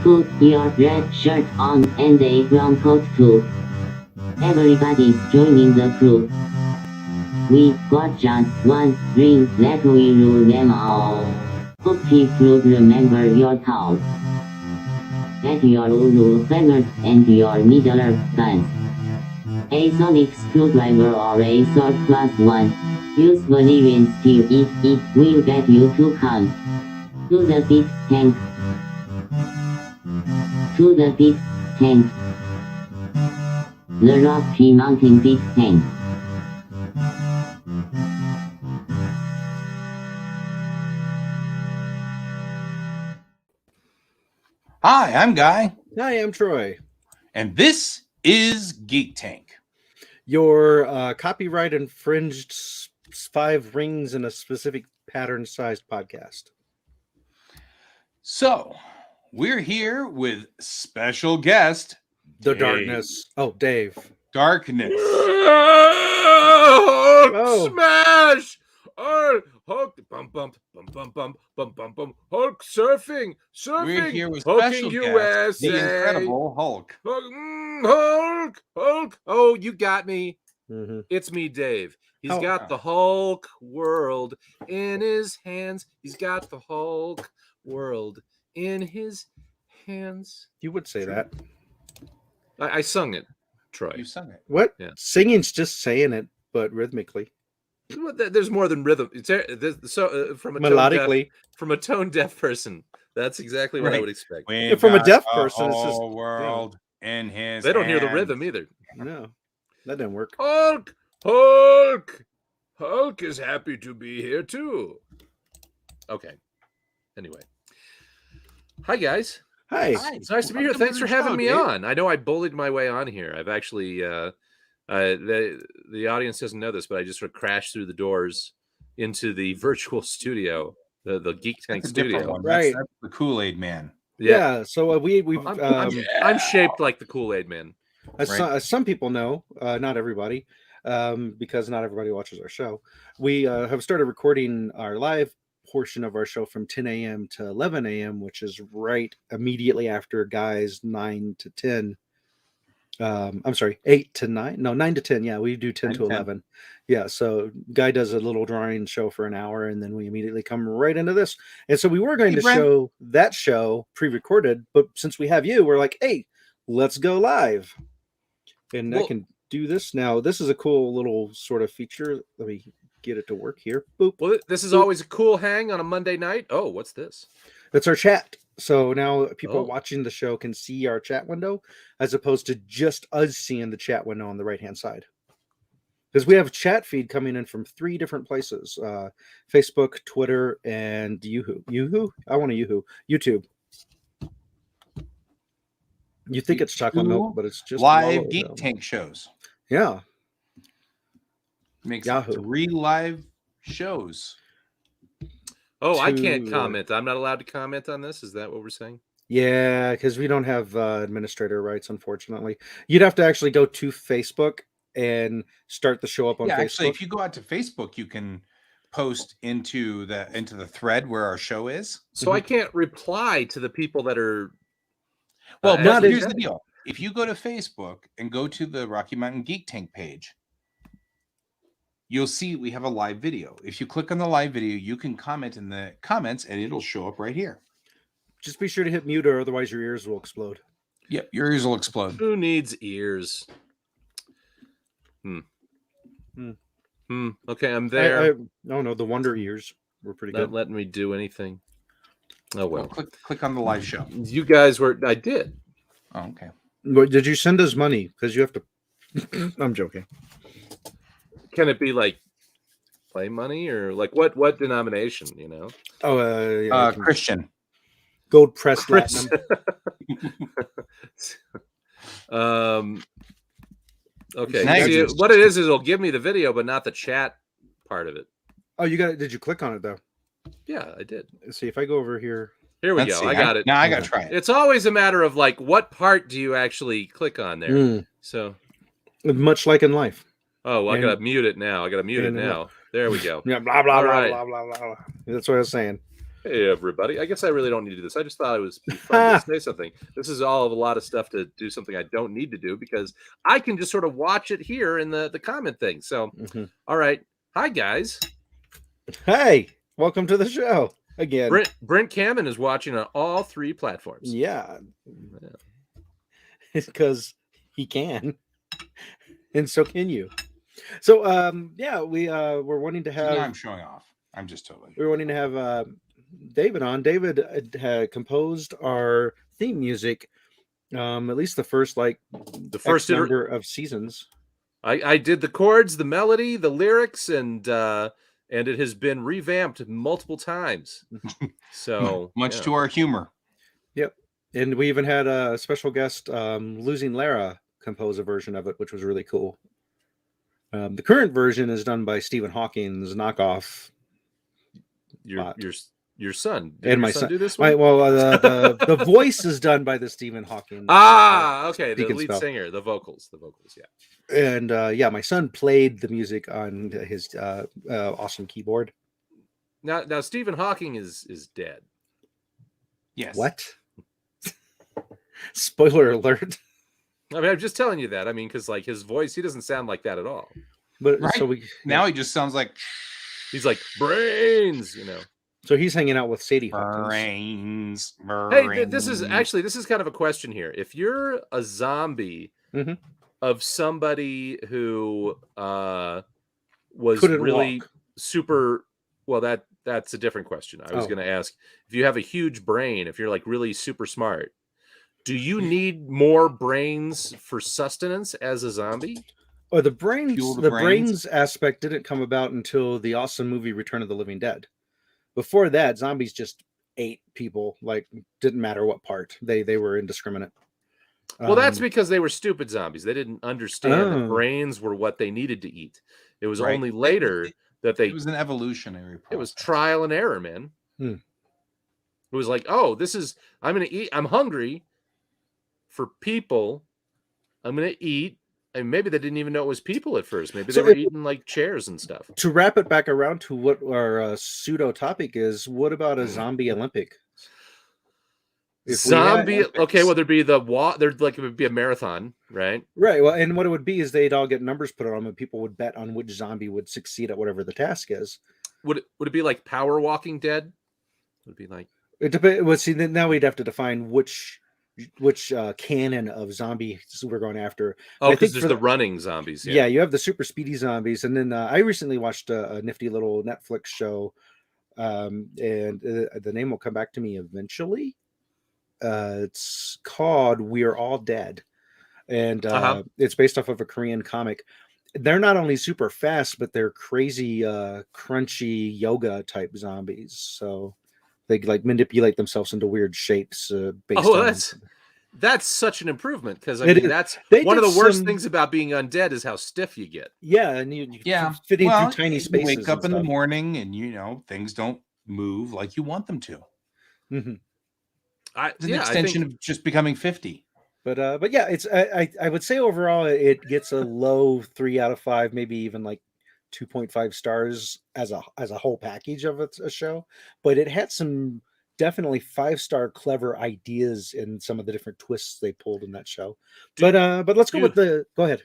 Put your red shirt on and a brown coat too. Everybody's joining the crew. We got just one ring that we rule them all. Hope fruit remember your towel. Get your ulu feathers and your needler guns. A sonic screwdriver or a sword +1. Use Valerian steel if it will get you to come. To the big tank. To the big tank. The Rocky Mountain big tank. Hi, I'm Guy. Hi, I'm Troy. And this is Geek Tank. Your copyright infringed 5 rings in a specific pattern sized podcast. So, we're here with special guest, The Dave. Darkness. Oh, Dave. Darkness. Hulk smash! Hulk bum bum bum bum bum bum bum bum. Hulk surfing. We're here with Hulking special USA. guest, the Incredible Hulk. Hulk. Oh, you got me. Mm-hmm. It's me, Dave. He's Oh, got the Hulk world in his hands. He's got the Hulk world in his hands. You would say that. I sung it, Troy. You sung it. What? Yeah. Singing's just saying it, but rhythmically. There's more than rhythm. It's from a Melodically. from a tone deaf person. That's exactly what I would expect. We've from a got deaf person, it's just, whole world in his They don't hear the hands. rhythm either. No, that didn't work. Hulk is happy to be here too. Okay. Anyway, hi guys. Hi. It's nice to be here. Welcome Thanks to for the having show, me Dave. on. I know I bullied my way on here. I've actually the audience doesn't know this, but I just sort of crashed through the doors into the virtual studio, the Geek Tank That's a different studio. one. Right. That's the Kool-Aid Man. Yeah. So we've I'm shaped like the Kool-Aid Man. as some people know, not everybody, because not everybody watches our show. We have started recording our live portion of our show from 10 a.m. to 11 a.m., which is right immediately after Guy's 9 to 10. I'm sorry, 8 to 9. No, 9 to 10. Yeah, we do 10 to 11. Yeah, so Guy does a little drawing show for an hour, and then we immediately come right into this. And so we were going to show that show pre-recorded, but since we have you, we're like, hey, let's go live. And I can do this now. This is a cool little sort of feature. Let me get it to work here. Boop. Well, this is always a cool hang on a Monday night. Oh, what's this? That's our chat. So now people watching the show can see our chat window as opposed to just us seeing the chat window on the right-hand side. Because we have a chat feed coming in from 3 different places. Facebook, Twitter, and Yoo-hoo? I want a Yoo-hoo. YouTube. You think it's chocolate milk, but it's just live Geek Tank shows. Yeah. Makes Yahoo. 3 live shows. Oh, I can't comment. I'm not allowed to comment on this. Is that what we're saying? Yeah, because we don't have administrator rights, unfortunately. You'd have to actually go to Facebook and start the show up on Facebook. Actually, if you go out to Facebook, you can post into the thread where our show is. So I can't reply to the people that are. Well, here's exactly. the deal. If you go to Facebook and go to the Rocky Mountain Geek Tank page, you'll see we have a live video. If you click on the live video, you can comment in the comments and it'll show up right here. Just be sure to hit mute or otherwise your ears will explode. Yep, your ears will explode. Who needs ears? Okay, I'm there. No, the Wonder ears were pretty good. Not letting me do anything. Oh well. Click on the live show. You guys were. I did. Oh, okay. But did you send us money? Because you have to. I'm joking. Can it be like play money or like what denomination? You know. Oh, yeah, Christian. Gold pressed platinum. Okay. Now See, what it is it'll give me the video, but not the chat part of it. Oh, you got it. Did you click on it though? Yeah, I did. Let's see if I go over here. Here we Let's go. see. I got it. Now I got to try it. It's always a matter of like what part do you actually click on there? So much like in life. Oh, I gotta mute it now. There we go. Yeah, blah blah All blah, right. blah blah blah blah. That's what I was saying. Hey, everybody. I guess I really don't need to do this. I just thought it was be fun to say something. This is all of a lot of stuff to do something I don't need to do because I can just sort of watch it here in the comment thing. So, all right. Hi, guys. Hey, welcome to the show again. Brent Kamen is watching on all 3 platforms. Yeah. It's because he can. And so can you. So, yeah, we're wanting to have... So now I'm showing off. I'm just totally... We're wanting to have... David on. David had composed our theme music, at least the first number of seasons. I did the chords, the melody, the lyrics, and it has been revamped multiple times. So much to our humor. Yep, and we even had a special guest, Losing Lara, compose a version of it, which was really cool. The current version is done by Stephen Hawking's knockoff. Your son. Did my son do this one? The voice is done by the Stephen Hawking. Okay. The lead singer, the vocals, yeah. And yeah, my son played the music on his awesome keyboard. Now Stephen Hawking is dead. Yes. What? Spoiler alert. I mean, I'm just telling you that. I mean, because like his voice, he doesn't sound like that at all. But right? So now he just sounds like he's like brains, So he's hanging out with Sadie Hawkins. Hey, this is kind of a question here. If you're a zombie of somebody who was couldn't really walk. super, well, that's a different question. I was going to ask, if you have a huge brain, if you're like really super smart, do you need more brains for sustenance as a zombie? Or the brains aspect didn't come about until the awesome movie Return of the Living Dead. Before that, zombies just ate people, like didn't matter what part. They were indiscriminate. Well, that's because they were stupid zombies. They didn't understand that brains were what they needed to eat. It was only later that it was an evolutionary process. It was trial and error, man. It was like, oh, I'm going to eat. I'm hungry for people. I'm going to eat. And maybe they didn't even know it was people at first. Maybe they were eating like chairs and stuff. To wrap it back around to what our pseudo topic is, what about a zombie Olympic? Okay, well, there'd be it would be a marathon, right? Right. Well, and what it would be is they'd all get numbers put on them, and people would bet on which zombie would succeed at whatever the task is. Would it be like Power Walking Dead? Would it be like it depends? Well, see, now we'd have to define which canon of zombies we're going after. Oh, because there's the running zombies. Yeah, you have the super speedy zombies, and then I recently watched a nifty little Netflix show, and the name will come back to me eventually. It's called We're All Dead, and it's based off of a Korean comic. They're not only super fast, but they're crazy, crunchy yoga type zombies. So they like manipulate themselves into weird shapes. That's such an improvement, because I mean that's one of the worst things about being undead is how stiff you get. Yeah, and you fit into tiny spaces. You wake up in the morning and things don't move like you want them to. Mm-hmm. It's an extension of just becoming 50. But yeah, it's I would say overall it gets a low 3 out of 5, maybe even like 2.5 stars as a whole package of a show. But it had some definitely 5-star clever ideas in some of the different twists they pulled in that show. But let's go with the go ahead.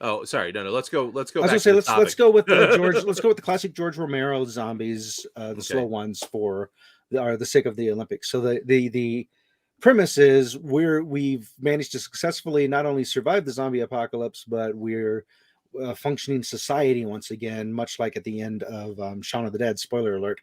Oh, sorry, no, let's go. I was gonna say let's go with the George. Let's go with the classic George Romero zombies, the slow ones for the sake of the Olympics. So the premise is we've managed to successfully not only survive the zombie apocalypse, but we're a functioning society once again, much like at the end of Shaun of the Dead. Spoiler alert.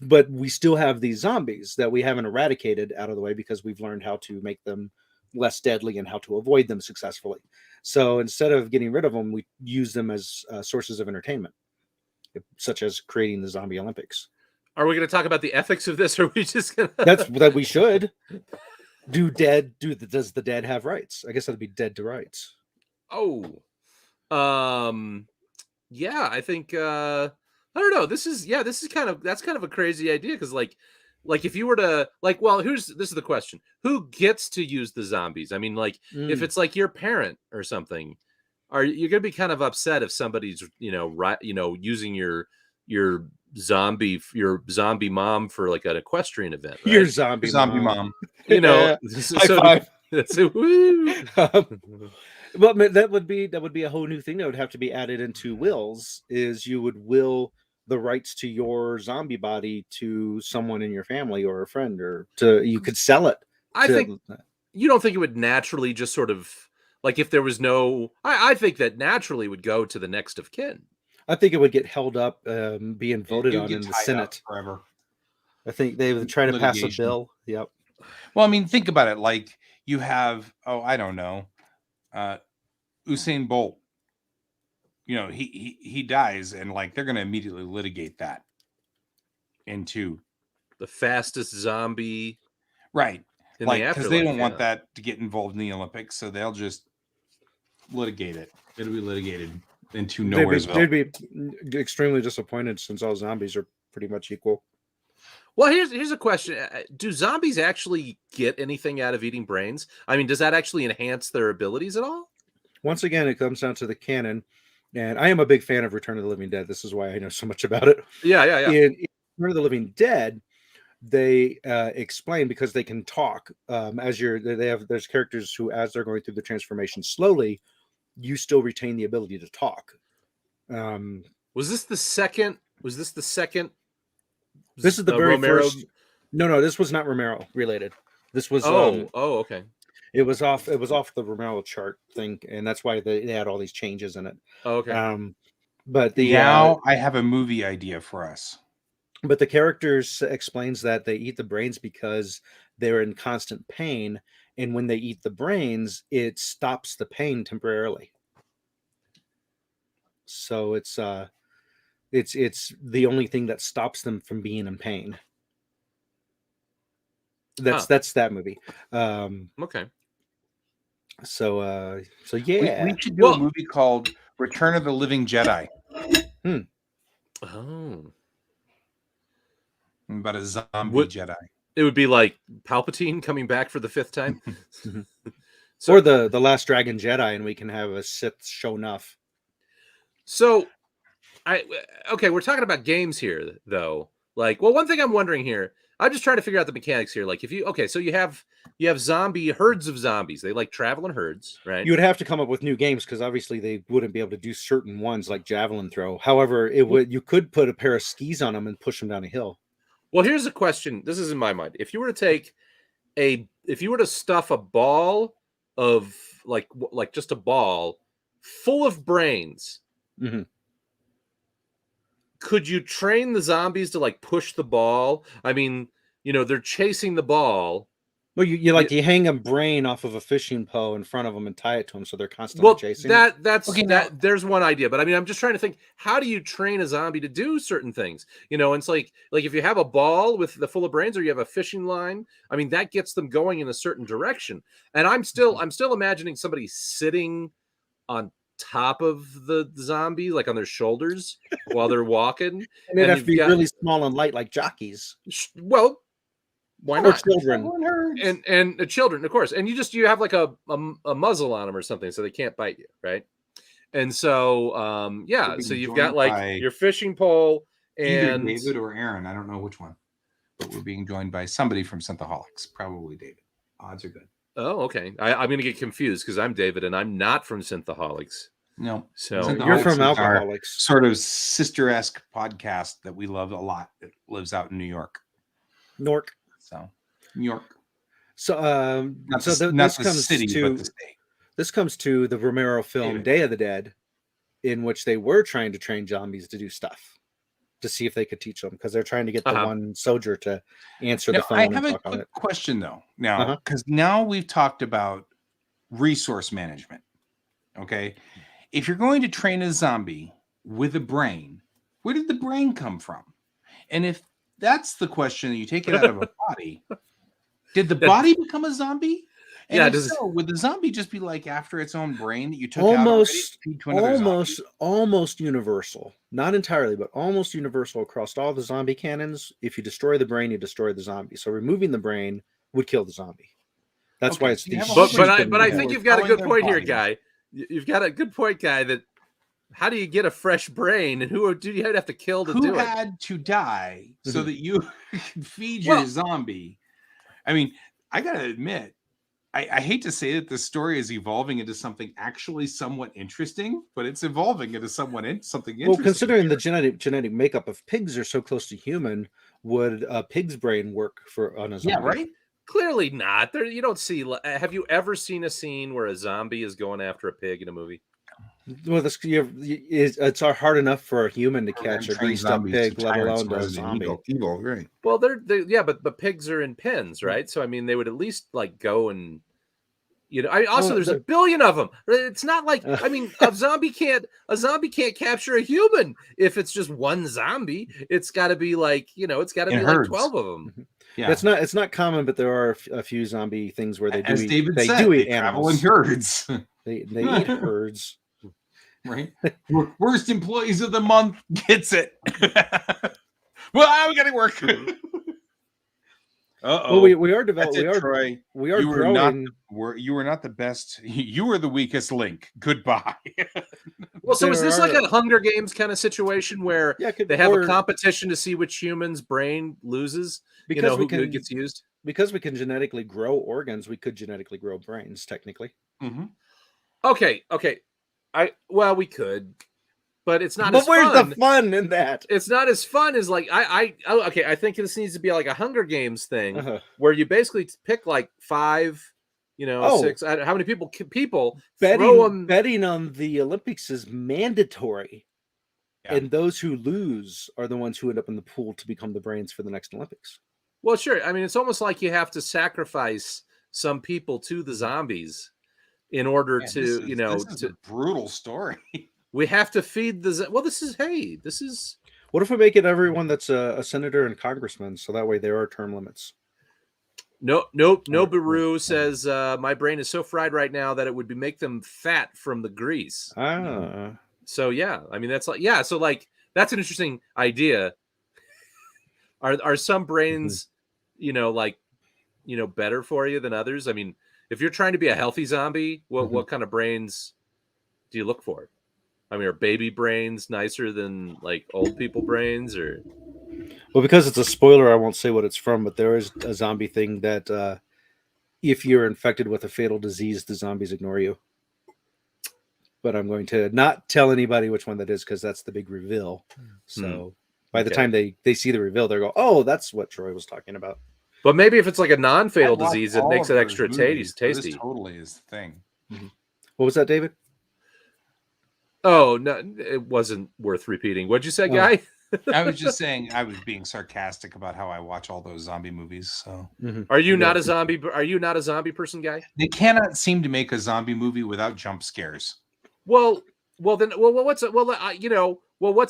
But we still have these zombies that we haven't eradicated out of the way because we've learned how to make them less deadly and how to avoid them successfully. So instead of getting rid of them, we use them as sources of entertainment, such as creating the zombie Olympics. Are we going to talk about the ethics of this, or are we just going to... That we should. Does the dead have rights? I guess that'd be dead to rights. Oh. Yeah, I think I don't know. This is kind of a crazy idea, because like if you were to this is the question: who gets to use the zombies? I mean, like if it's like your parent or something, you're gonna be kind of upset if somebody's using your zombie mom for like an equestrian event, right? Your zombie mom. You know, High five. That's a woo. Well, that would be a whole new thing that would have to be added into wills. Is you would will the rights to your zombie body to someone in your family or a friend, or you could sell it. I think you don't think it would naturally just sort of like if there was no. I think that naturally would go to the next of kin. I think it would get held up, being voted on in the Senate forever. I think they would try to pass a bill. Yep. Well, I mean, think about it. Like you have, I don't know, Usain Bolt. You know, he dies, and like they're going to immediately litigate that into the fastest zombie, right? Like because they don't want yeah. that to get involved in the Olympics, so they'll just litigate it. It'll be litigated into Nowheresville. They'd be extremely disappointed since all zombies are pretty much equal. Well, here's a question: do zombies actually get anything out of eating brains? I mean, does that actually enhance their abilities at all? Once again, it comes down to the canon, and I am a big fan of Return of the Living Dead. This is why I know so much about it. Yeah. In Return of the Living Dead, they explain, because they can talk there's characters who, as they're going through the transformation slowly, you still retain the ability to talk. Was this the second? This is the very Romero... first. No, this was not Romero related. This was okay. It was off the Romero chart thing, and that's why they had all these changes in it. Oh, okay. But now I have a movie idea for us. But the characters explains that they eat the brains because they're in constant pain, and when they eat the brains, it stops the pain temporarily. So it's the only thing that stops them from being in pain. That's that movie. Okay. So yeah, we should do a movie called Return of the Living Jedi. Oh. About a zombie Jedi. It would be like Palpatine coming back for the 5th time. Or the Last Dragon Jedi, and we can have a Sith show enough. So, we're talking about games here, though. Like, well, one thing I'm wondering here, I'm just trying to figure out the mechanics here. Like, so you have herds of zombies. They like travel in herds, right? You would have to come up with new games, because obviously they wouldn't be able to do certain ones like javelin throw. However, you could put a pair of skis on them and push them down a hill. Well, here's a question. This is in my mind. If you were to stuff a ball of like just a ball full of brains, mm-hmm. Could you train the zombies to like push the ball? I mean, they're chasing the ball. Well, you hang a brain off of a fishing pole in front of them and tie it to them, so they're constantly chasing. There's one idea, but I mean, I'm just trying to think: how do you train a zombie to do certain things? And it's like if you have a ball with the full of brains, or you have a fishing line. I mean, that gets them going in a certain direction. And I'm still imagining somebody sitting on top of the zombie, like on their shoulders while they're walking, and they'd have to be really small and light, like jockeys. Well. Why not? Or children and children, of course. And you have like a muzzle on them or something, so they can't bite you, right? And so so you've got like your fishing pole and either David or Aaron. I don't know which one, but we're being joined by somebody from Synthaholics, probably David. Odds are good. Oh, okay. I'm going to get confused because I'm David and I'm not from Synthaholics. No, so you're from Alcoholics, sort of sister-esque podcast that we love a lot. That lives out in New York. Nork. So, New York. So, this comes to the Romero film Day of the Dead, in which they were trying to train zombies to do stuff to see if they could teach them, because they're trying to get the one soldier to answer the phone. I have a quick question though. Now, because now we've talked about resource management. Okay, if you're going to train a zombie with a brain, where did the brain come from? And if that's the question, you take it out of a body. Did the body become a zombie? And would the zombie just be like after its own brain that you took almost universal? Not entirely, but almost universal across all the zombie canons. If you destroy the brain, you destroy the zombie. So removing the brain would kill the zombie. That's why it's but I think you've got a good point here, guy. You've got a good point, guy, that how do you get a fresh brain, and who do you have to kill to do it? Who had to die so that you could feed Well- your zombie? I mean, I gotta admit, I hate to say that the story is evolving into something actually somewhat interesting, but it's evolving into something interesting. Well, considering the genetic makeup of pigs are so close to human, would a pig's brain work on a zombie? Yeah, right. Clearly not. There, you don't see. Have you ever seen a scene where a zombie is going after a pig in a movie? Well, it's hard enough for a human to catch a Train greased up zombies pig, to let tyrants alone a rather than zombie. evil, right? Well, yeah, but pigs are in pens, right? So I mean, they would at least like go and also there's a billion of them. It's not like I mean, a zombie can't capture a human if it's just one zombie. It's got to be like it's got to be like 12 of them. Yeah, it's not common, but there are a few zombie things where they do. As eat, David they said, do eat they travel animals. in herds. They eat herds. Right. Worst employees of the month gets it. Well, we got to work. Well, we are developing. Troy. We are you were growing. You were not the best. You were the weakest link. Goodbye. Well, so is this like a Hunger Games kind of situation where they have a competition to see which human's brain loses? Because who gets used? Because we can genetically grow organs, we could genetically grow brains, technically. Mm-hmm. Okay. We could, but it's not. But where's the fun in that? It's not as fun as like I think this needs to be like a Hunger Games thing where you basically pick like 5, 6. How many people betting on the Olympics is mandatory, and those who lose are the ones who end up in the pool to become the brains for the next Olympics. Well, sure. I mean, it's almost like you have to sacrifice some people to the zombies in order to, this is a brutal story. We have to feed the. Well, this is. What if we make it everyone that's a senator and congressman, so that way there are term limits? No. Baru says my brain is so fried right now that it would make them fat from the grease. So yeah, I mean that's like so like that's an interesting idea. Are some brains, better for you than others? I mean, if you're trying to be a healthy zombie, what kind of brains do you look for? I mean, are baby brains nicer than like old people brains, or? Well, because it's a spoiler, I won't say what it's from, but there is a zombie thing that if you're infected with a fatal disease, the zombies ignore you. But I'm going to not tell anybody which one that is because that's the big reveal. So by the time they see the reveal, they'll go, "Oh, that's what Troy was talking about." But maybe if it's like a non-fatal disease, it makes it extra tasty. This totally is the thing. Mm-hmm. What was that, David? Oh, no, it wasn't worth repeating. What'd you say, Guy? I was just saying I was being sarcastic about how I watch all those zombie movies. So, Are you not a zombie? Are you not a zombie person, Guy? They cannot seem to make a zombie movie without jump scares. What's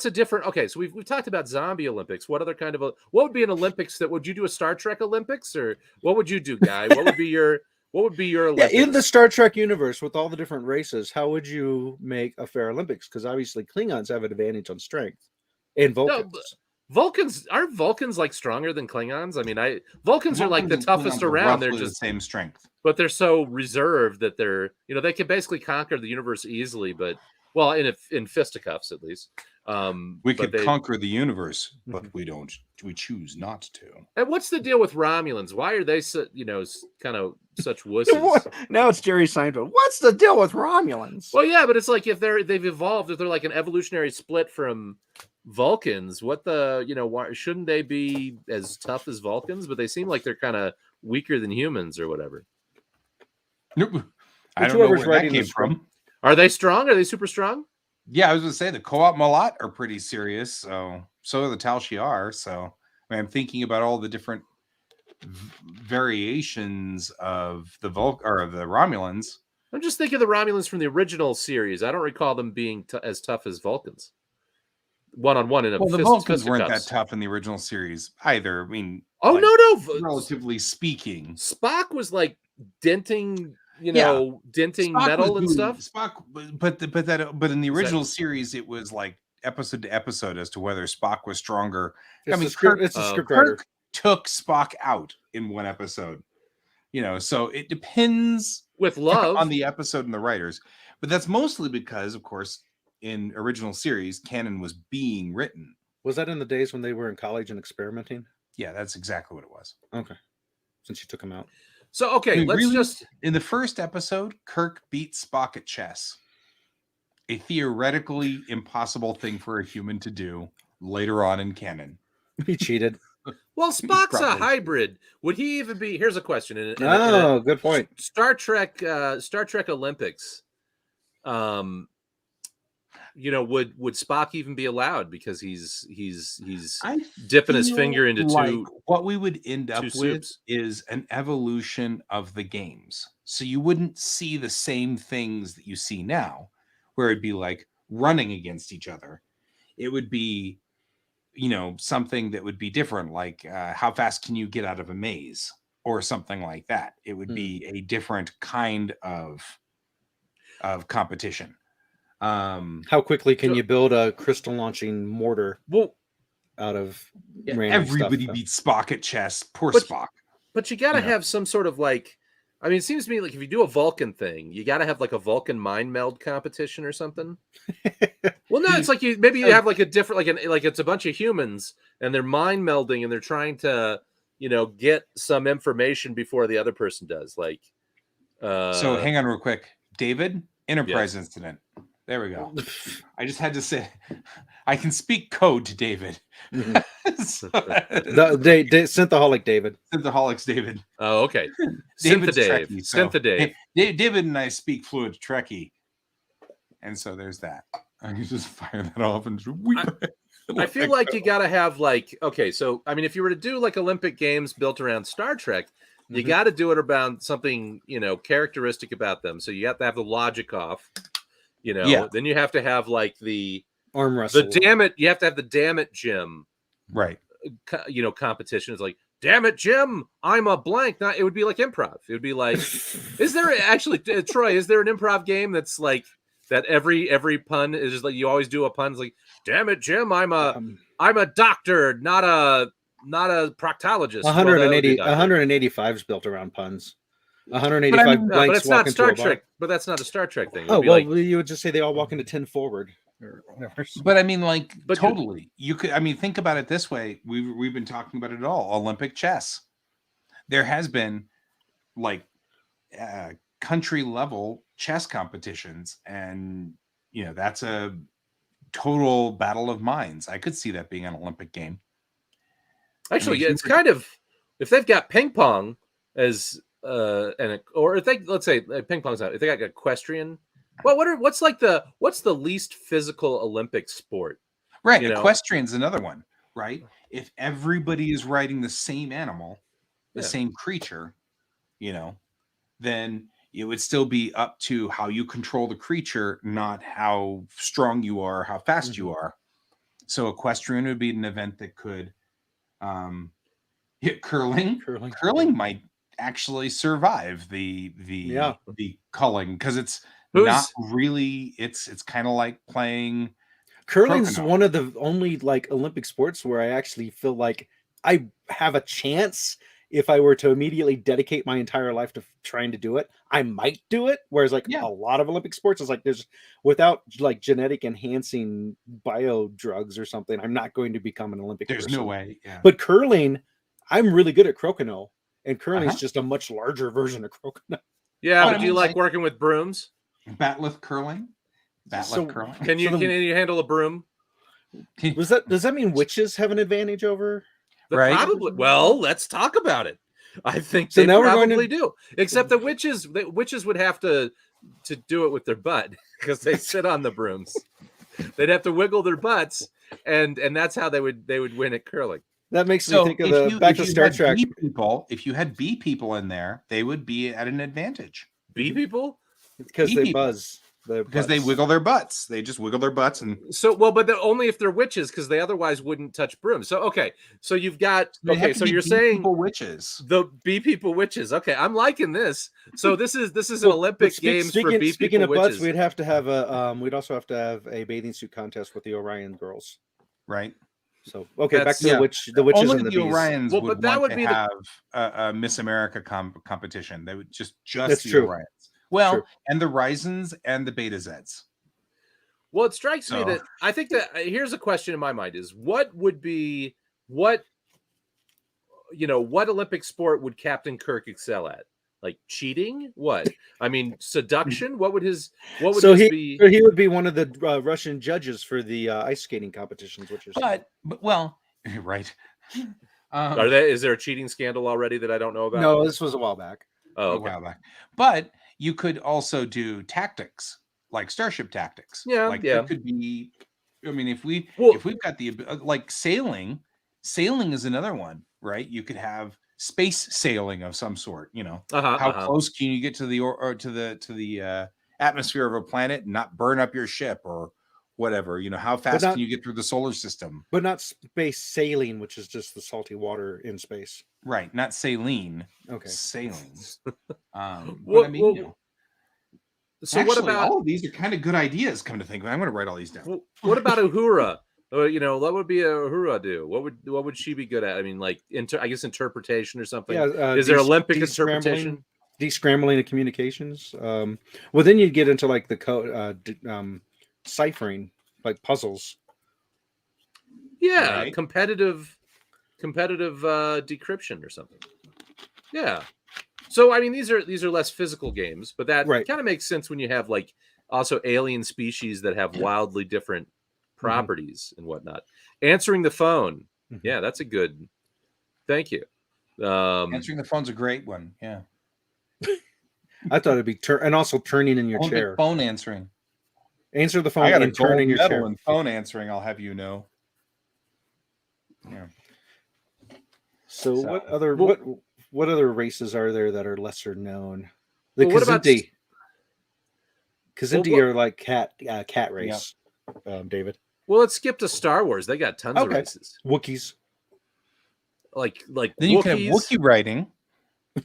a different? Okay, so we've talked about zombie Olympics. What other kind of what would be an Olympics that would you do a Star Trek Olympics, or what would you do, Guy? What would be your Olympics? In the Star Trek universe with all the different races, how would you make a fair Olympics? Because obviously Klingons have an advantage on strength, and Vulcans. Aren't Vulcans like stronger than Klingons? I mean, Vulcans are like the toughest around. They're just the same strength, but they're so reserved that they're they can basically conquer the universe easily. But in fisticuffs at least. We could conquer the universe, but we don't. We choose not to. And what's the deal with Romulans? Why are they kind of such wusses? Now it's Jerry Seinfeld. What's the deal with Romulans? Well, yeah, but it's like if they've evolved, if they're like an evolutionary split from Vulcans, why shouldn't they be as tough as Vulcans? But they seem like they're kind of weaker than humans or whatever. Nope. I don't know where that came from. Are they strong? Are they super strong? Yeah, I was going to say the Co-op Malat are pretty serious. So are the Tal Shiar. So I'm thinking about all the different variations of the Romulans. I'm just thinking of the Romulans from the original series. I don't recall them being as tough as Vulcans. One-on-one in a the Vulcans weren't that tough in the original series either. I mean, no, relatively speaking, Spock was like denting metal and stuff. Spock, but in the original series, it was like episode to episode as to whether Spock was stronger. It's a script writer. Kirk took Spock out in one episode. So it depends with love on the episode and the writers, but that's mostly because, of course, in original series, canon was being written. Was that in the days when they were in college and experimenting? Yeah, that's exactly what it was. Okay. Since you took them out. So okay, I mean, let's really, just in the first episode, Kirk beats Spock at chess. A theoretically impossible thing for a human to do later on in canon. He cheated. well, Spock's a Probably. hybrid. Would he even be? Here's a question. Oh, good point. Star Trek Olympics. You know, would Spock even be allowed because he's I dipping his feel finger into like two what we would end up two with soups. is an evolution of the games. So you wouldn't see the same things that you see now, where it'd be like running against each other. It would be, you know, something that would be different, like how fast can you get out of a maze or something like that. It would be a different kind of competition. How quickly can you build a crystal launching mortar Well, out of yeah, random everybody stuff? beats Spock at chess. Poor But- Spock. but you got to Yeah. have some sort of like. I mean, it seems to me like if you do a Vulcan thing, you got to have like a Vulcan mind meld competition or something. Well, no, it's like you have like a different like it's a bunch of humans and they're mind melding and they're trying to, you know, get some information before the other person does. Like, So hang on real quick. David, Enterprise incident. There we go. I just had to say, I can speak code to David. Mhm. So- Synthaholic David. Synthaholics David. oh, okay. David's Synthadave. Trekkie, so- Synthadave. David and I speak fluent Trekkie. And so there's that. I can just fire that off and just weep. I feel like you got to have like, okay, so I mean, if you were to do like Olympic Games built around Star Trek, you Mhm. got to do it around something, you know, characteristic about them. So you have to have the logic off, you know, Yeah. then you have to have like the Arm wrestle. damn it, you have to have the damn it, Jim, Right. you know, competition. It's like, damn it, Jim, I'm a blank. Not, it would be like improv. It would be like, is there actually, Troy, is there an improv game that's like, that every pun is just like you always do a pun. It's like, damn it, Jim, I'm a doctor, not a proctologist. Well, that would be 180, doctor. 185 is built around puns. 185 mean, blanks But it's walk not into Star a bar. Trek. But that's not a Star Trek thing. It would Oh be well, like, you would just say they all walk into 10 forward or whatever. But I mean, like, But totally. You could, I mean, think about it this way. We've been talking about it all. Olympic chess. There has been like country level chess competitions, and you know, that's a total battle of minds. I could see that being an Olympic game. actually, I mean, yeah, it's kind of if they've got ping pong as or if they let's say ping pong's out. If they got equestrian, well, what's the least physical Olympic sport? Right. You know? Equestrian's another one, right? If everybody is riding the same animal, the Yeah. same creature, you know, then it would still be up to how you control the creature, not how strong you are, how fast you are. So equestrian would be an event that could hit curling. Curling might actually survive the culling because it's not really it's kind of like playing Curling's crokinole. one of the only like Olympic sports where I actually feel like I have a chance if I were to immediately dedicate my entire life to trying to do it, I might do it. Whereas like a lot of Olympic sports is like there's without like genetic enhancing bio drugs or something, I'm not going to become an Olympic There's person. no way. Yeah. But curling, I'm really good at crokinole, and curling is just a much larger version of crokinole. Yeah, But but I do you mean, like like- working with brooms? Batleth curling. So- Curling. Can you handle a broom? Does that mean witches have an advantage over? Right. Probably. Well, let's talk about it. I think So they now we're going probably to- do. Except the witches would have to do it with their butt because they sit on the brooms. They'd have to wiggle their butts, and that's how they would win at curling. That makes me think of the back to Star Trek. If you had bee people in there, they would be at an advantage. Bee people? Because Bee they people. buzz. Because they wiggle their butts. They just wiggle their butts and But only if they're witches, because they otherwise wouldn't touch brooms. So okay, so you've got they have okay. to So be you're bee saying people witches. the bee people witches. Okay, I'm liking this. So this is an Olympic Games for bee Speaking people of butts, witches. we'd have to have a we'd also have to have a bathing suit contest with the Orion girls. Right. So okay, back That's- to the witches Only and the the bees. Orions Well, would but that want would to be the- have a Miss America competition. They would just That's the true. Orions. Well, True. and the Risons and the Beta Zeds. Well, it strikes me So- that I think that here's a question in my mind: is what Olympic sport would Captain Kirk excel at? Like cheating? What? I mean, seduction? What would his be? So he would be one of the Russian judges for the ice skating competitions, which is but well, right. Is there a cheating scandal already that I don't know about? no, this was a while back. Oh, a okay. while back. But you could also do tactics, like Starship Tactics. Yeah, like yeah. it could be. I mean, if we've got the like sailing is another one, right? You could have space sailing of some sort. How close can you get to the or to the atmosphere of a planet and not burn up your ship or whatever? How fast can you get through the solar system? But not space sailing, which is just the salty water in space. Right, not saline. Okay, sailing. So Actually, what about all of these are kind of good ideas? Come to think of it, I'm going to write all these down. What about Uhura? What would be a Uhura do? What would she be good at? I mean, like I guess interpretation or something. Yeah, is there Olympic interpretation? Descrambling of communications. Well, then you'd get into like the code ciphering, like puzzles. Yeah, right? competitive decryption or something. Yeah. So I mean, these are less physical games, but that kind of makes sense when you have like also alien species that have wildly different properties and whatnot. Answering the phone, yeah, that's a good. Thank you. Answering the phone's a great one. Yeah, I thought it'd be and also turning in your chair. Phone answering. Answer the phone I got and turn in your chair. And phone answering. I'll have you know. Yeah. So what other what other races are there that are lesser known? The Kzinti are like cat race. David. Well, let's skip to Star Wars. They got tons of races. Wookiees. Like then you can have Wookiee riding.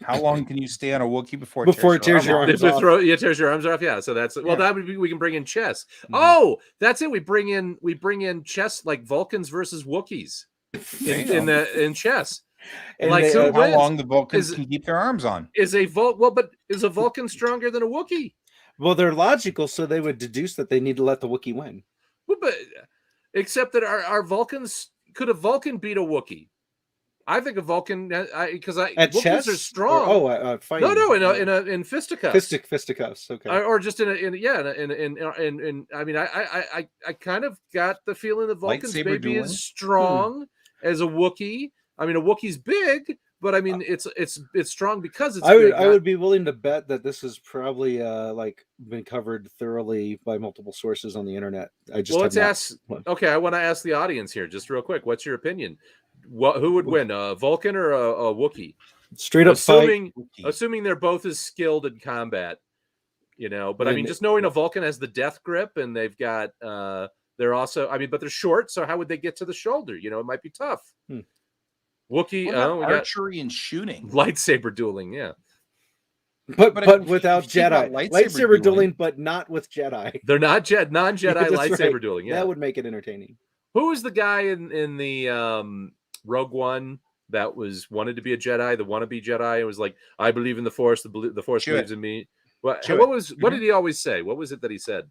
How long can you stay on a Wookiee before it tears your arms off? Tears your arms off. Yeah, so that's that would be. We can bring in chess. Oh, that's it. We bring in chess, like Vulcans versus Wookiees in chess. And like how long the Vulcans can keep their arms on? Is a Vulcan stronger than a Wookiee? Well, they're logical, so they would deduce that they need to let the Wookiee win. Well, but except that our Vulcans could a Vulcan beat a Wookiee? I think a Vulcan because Wookiees chess? are strong. Fighting. No, in fisticuffs. Fisticuffs. Okay. Or just in I mean, I kind of got the feeling that Vulcans may be as strong as a Wookiee. I mean, a Wookiee's big, but I mean, it's strong because it's. I would be willing to bet that this has probably been covered thoroughly by multiple sources on the internet. Let's ask. Okay, I want to ask the audience here just real quick. What's your opinion? Who would win, a Vulcan or a Wookiee? Straight up assuming they're both as skilled in combat, But I mean, just knowing a Vulcan has the death grip, and they've got they're also. I mean, but they're short, so how would they get to the shoulder? It might be tough. Wookiee, we got archery and shooting, lightsaber dueling, yeah. But without Jedi, lightsaber dueling, but not with Jedi. They're not non-Jedi lightsaber dueling. Yeah, that would make it entertaining. Who was the guy in the Rogue One that wanted to be a Jedi, the wannabe Jedi? It was like, I believe in the Force. The Force believes in me. What did he always say? What was it that he said?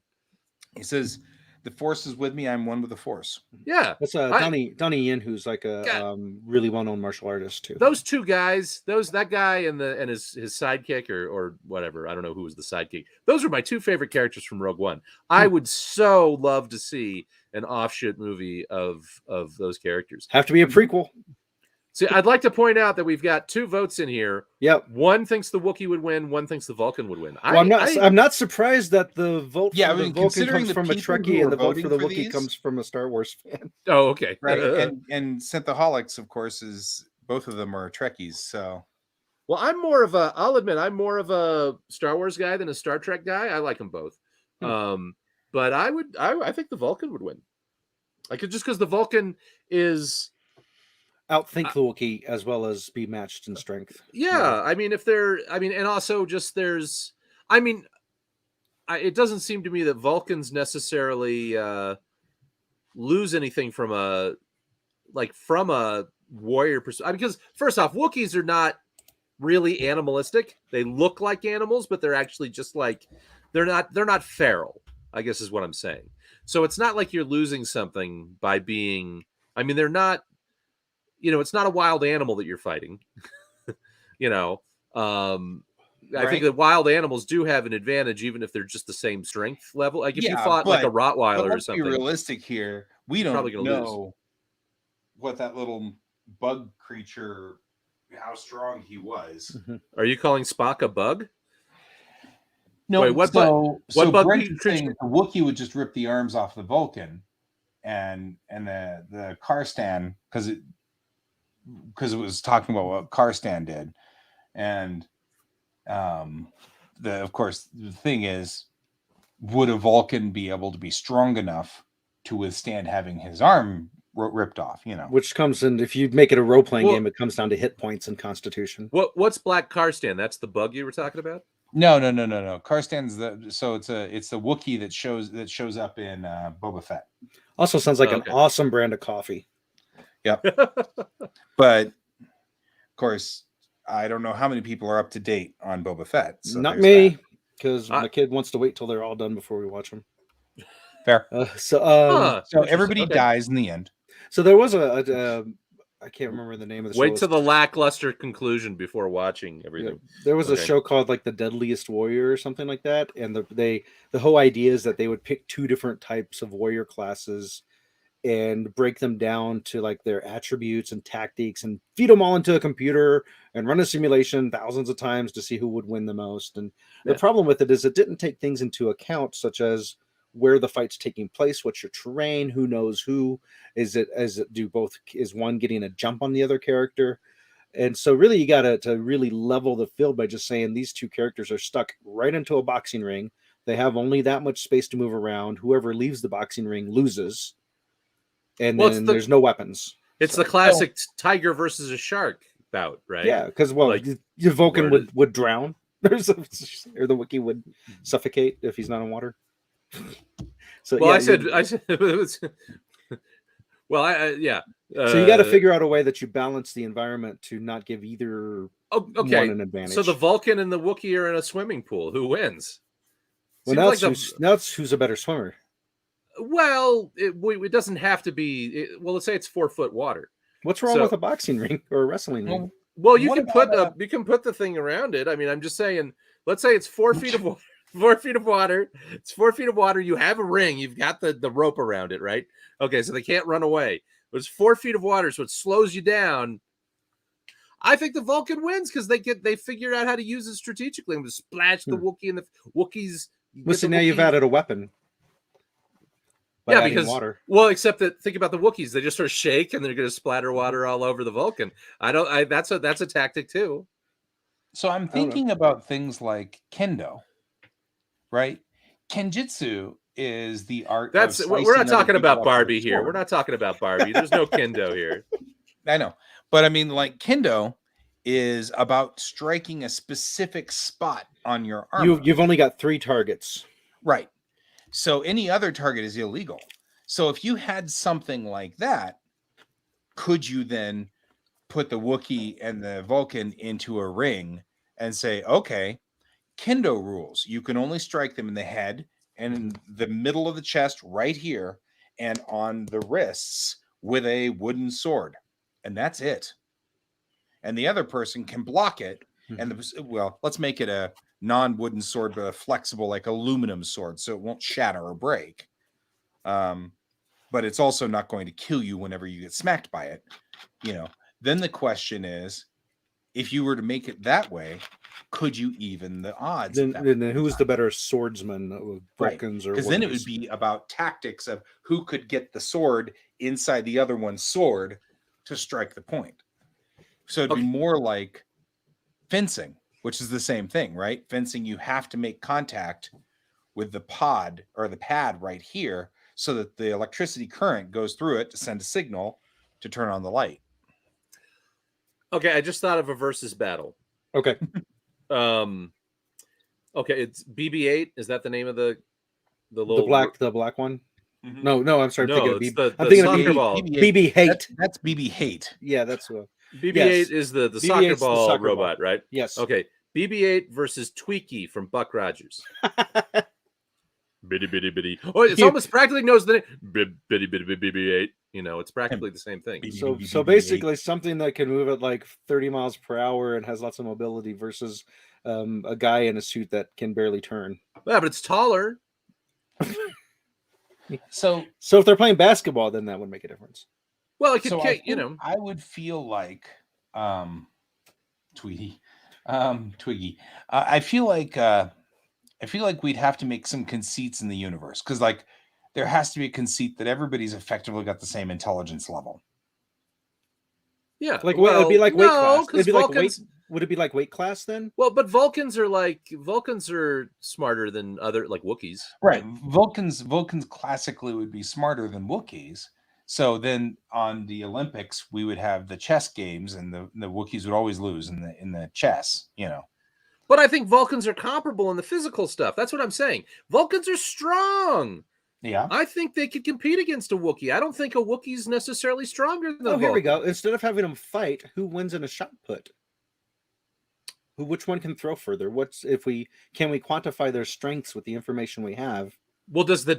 He says, "The Force is with me. I'm one with the Force." Yeah, that's Donnie Yen, who's like a really well-known martial artist too. Those two guys, that guy and his sidekick or whatever. I don't know who was the sidekick. Those are my two favorite characters from Rogue One. I would so love to see an offshoot movie of those characters. Have to be a prequel. See, I'd like to point out that we've got two votes in here. Yep. One thinks the Wookiee would win. One thinks the Vulcan would win. I'm not surprised that the vote for the Vulcan comes from a Trekkie and the vote for the Wookiee comes from a Star Wars fan. Oh, okay. Right. and Synthaholics, of course, is both of them are Trekkies. So, well, I'll admit, I'm more of a Star Wars guy than a Star Trek guy. I like them both. But I think the Vulcan would win. Just because the Vulcan is outthink the Wookiee as well as be matched in strength. Yeah, I mean, and also just it doesn't seem to me that Vulcans necessarily lose anything from a warrior perspective. Because first off, Wookiees are not really animalistic. They look like animals, but they're actually just like they're not feral. I guess is what I'm saying. So it's not like you're losing something by being. I mean, they're not. It's not a wild animal that you're fighting. you know, I think that wild animals do have an advantage, even if they're just the same strength level. Like if you fought like a Rottweiler or let's something. be realistic here. We don't know what that little bug creature, how strong he was. Are you calling Spock a bug? No. Wait, what bug Brent is saying the Wookiee would just rip the arms off the Vulcan, and the Karstan because it was talking about what Karstan did, and of course the thing is, would a Vulcan be able to be strong enough to withstand having his arm ripped off? Which comes in, if you make it a role-playing game, it comes down to hit points and constitution. What's Black Karstan? That's the bug you were talking about? No. Karstan's it's the Wookiee that shows up in Boba Fett. Also sounds like an awesome brand of coffee. Yep. But of course, I don't know how many people are up to date on Boba Fett. So not me, because my kid wants to wait till they're all done before we watch them. Fair. So everybody dies in the end. So there was I can't remember the name of the show. Wait till the lackluster conclusion before watching everything. Yeah, there was a show called like The Deadliest Warrior or something like that, and the whole idea is that they would pick 2 different types of warrior classes and break them down to like their attributes and tactics and feed them all into a computer and run a simulation thousands of times to see who would win the most. And the problem with it is it didn't take things into account, such as where the fight's taking place, what's your terrain, who knows who, is one getting a jump on the other character? And so really you got to really level the field by just saying these 2 characters are stuck right into a boxing ring. They have only that much space to move around. Whoever leaves the boxing ring loses. And then there's no weapons. It's the classic tiger versus a shark bout, right? Yeah, because your Vulcan would drown. Or the Wookiee would suffocate if he's not in water. So I said well, yeah. So you got to figure out a way that you balance the environment to not give either one an advantage. So the Vulcan and the Wookiee are in a swimming pool. Who wins? Well, now it's who's a better swimmer. Well, it doesn't have to be. Let's say it's 4-foot water. What's wrong with a boxing ring or a wrestling ring? Well, you can put the thing around it. I mean, I'm just saying. Let's say it's 4 feet of water. 4 feet of water. It's 4 feet of water. You have a ring. You've got the rope around it, right? Okay, so they can't run away. But it's 4 feet of water, so it slows you down. I think the Vulcan wins because they figured out how to use it strategically and splash the Wookiee and the Wookiees. Listen, now you've added a weapon. Yeah, because except that think about the Wookiees, they just sort of shake and they're going to splatter water all over the Vulcan. That's a tactic too. So I'm thinking about things like kendo, right? Kenjutsu is the art. We're not talking about Barbie here. We're not talking about Barbie. There's no kendo here. I know, but I mean, like kendo is about striking a specific spot on your armor. You've only got 3 targets, right? So any other target is illegal. So if you had something like that, could you then put the Wookiee and the Vulcan into a ring and say, okay, kendo rules. You can only strike them in the head and in the middle of the chest right here and on the wrists with a wooden sword. And that's it. And the other person can block it. And let's make it a non-wooden sword, but a flexible, like aluminum sword, so it won't shatter or break. But it's also not going to kill you whenever you get smacked by it. Then the question is, if you were to make it that way, could you even the odds? Then who's the better swordsman, Vulcans or? Because then it would be about tactics of who could get the sword inside the other one's sword to strike the point. So it'd be more like fencing, which is the same thing, right? Fencing, you have to make contact with the pod or the pad right here so that the electricity current goes through it to send a signal to turn on the light. Okay, I just thought of a versus battle. Okay. Okay, it's BB-8. Is that the name of the black one? Mm-hmm. No, I'm sorry. No, I'm thinking of BB-8. That's BB-8. Yeah, that's BB-8 is the soccer ball robot, right? Yes. Okay, BB-8 versus Tweaky from Buck Rogers. Bitty bitty bitty. Oh, it's almost practically knows the name. Bitty bitty bitty bitty 8. You know, it's practically the same thing. So basically, something that can move at like 30 miles per hour and has lots of mobility versus a guy in a suit that can barely turn. Yeah, but it's taller. So if they're playing basketball, then that would make a difference. Well, it could, so you know. I would feel like Twiggy. I feel like we'd have to make some conceits in the universe, because like there has to be a conceit that everybody's effectively got the same intelligence level. Yeah, like it'd be like weight class. It'd be Vulcans, like weight. Would it be like weight class then? Well, but Vulcans are smarter than other like Wookiees. Right. Vulcans classically would be smarter than Wookiees. So then on the Olympics, we would have the chess games, and the Wookiees would always lose in the chess, you know. But I think Vulcans are comparable in the physical stuff. That's what I'm saying. Vulcans are strong. Yeah. I think they could compete against a Wookiee. I don't think a Wookiee's necessarily stronger than a Vulcan. Here we go. Instead of having them fight, who wins in a shot put? Which one can throw further? Can we quantify their strengths with the information we have? Well, does the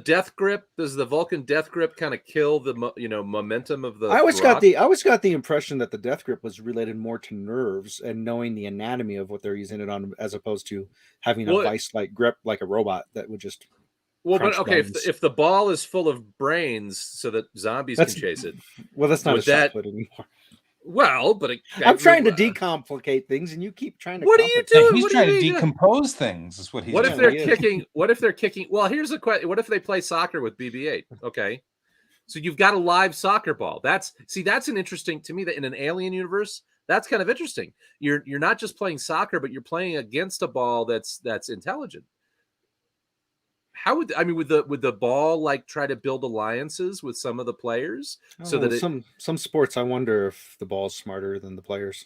Vulcan death grip kind of kill the momentum of the? I always got the impression that the death grip was related more to nerves and knowing the anatomy of what they're using it on, as opposed to having a vice-like grip like a robot that would just. Well, but okay, if the ball is full of brains, so that zombies can chase it. Well, that's not a shot put anymore. Well, but I'm trying to decomplicate things, and you keep trying to. What are you doing? He's trying to decompose things. Is what he's. What if they're kicking? What if they're kicking? Well, here's a question: what if they play soccer with BB-8? Okay, so you've got a live soccer ball. That's an interesting to me that in an alien universe, that's kind of interesting. You're not just playing soccer, but you're playing against a ball that's intelligent. How would the ball like try to build alliances with some of the players so that some sports I wonder if the ball's smarter than the players.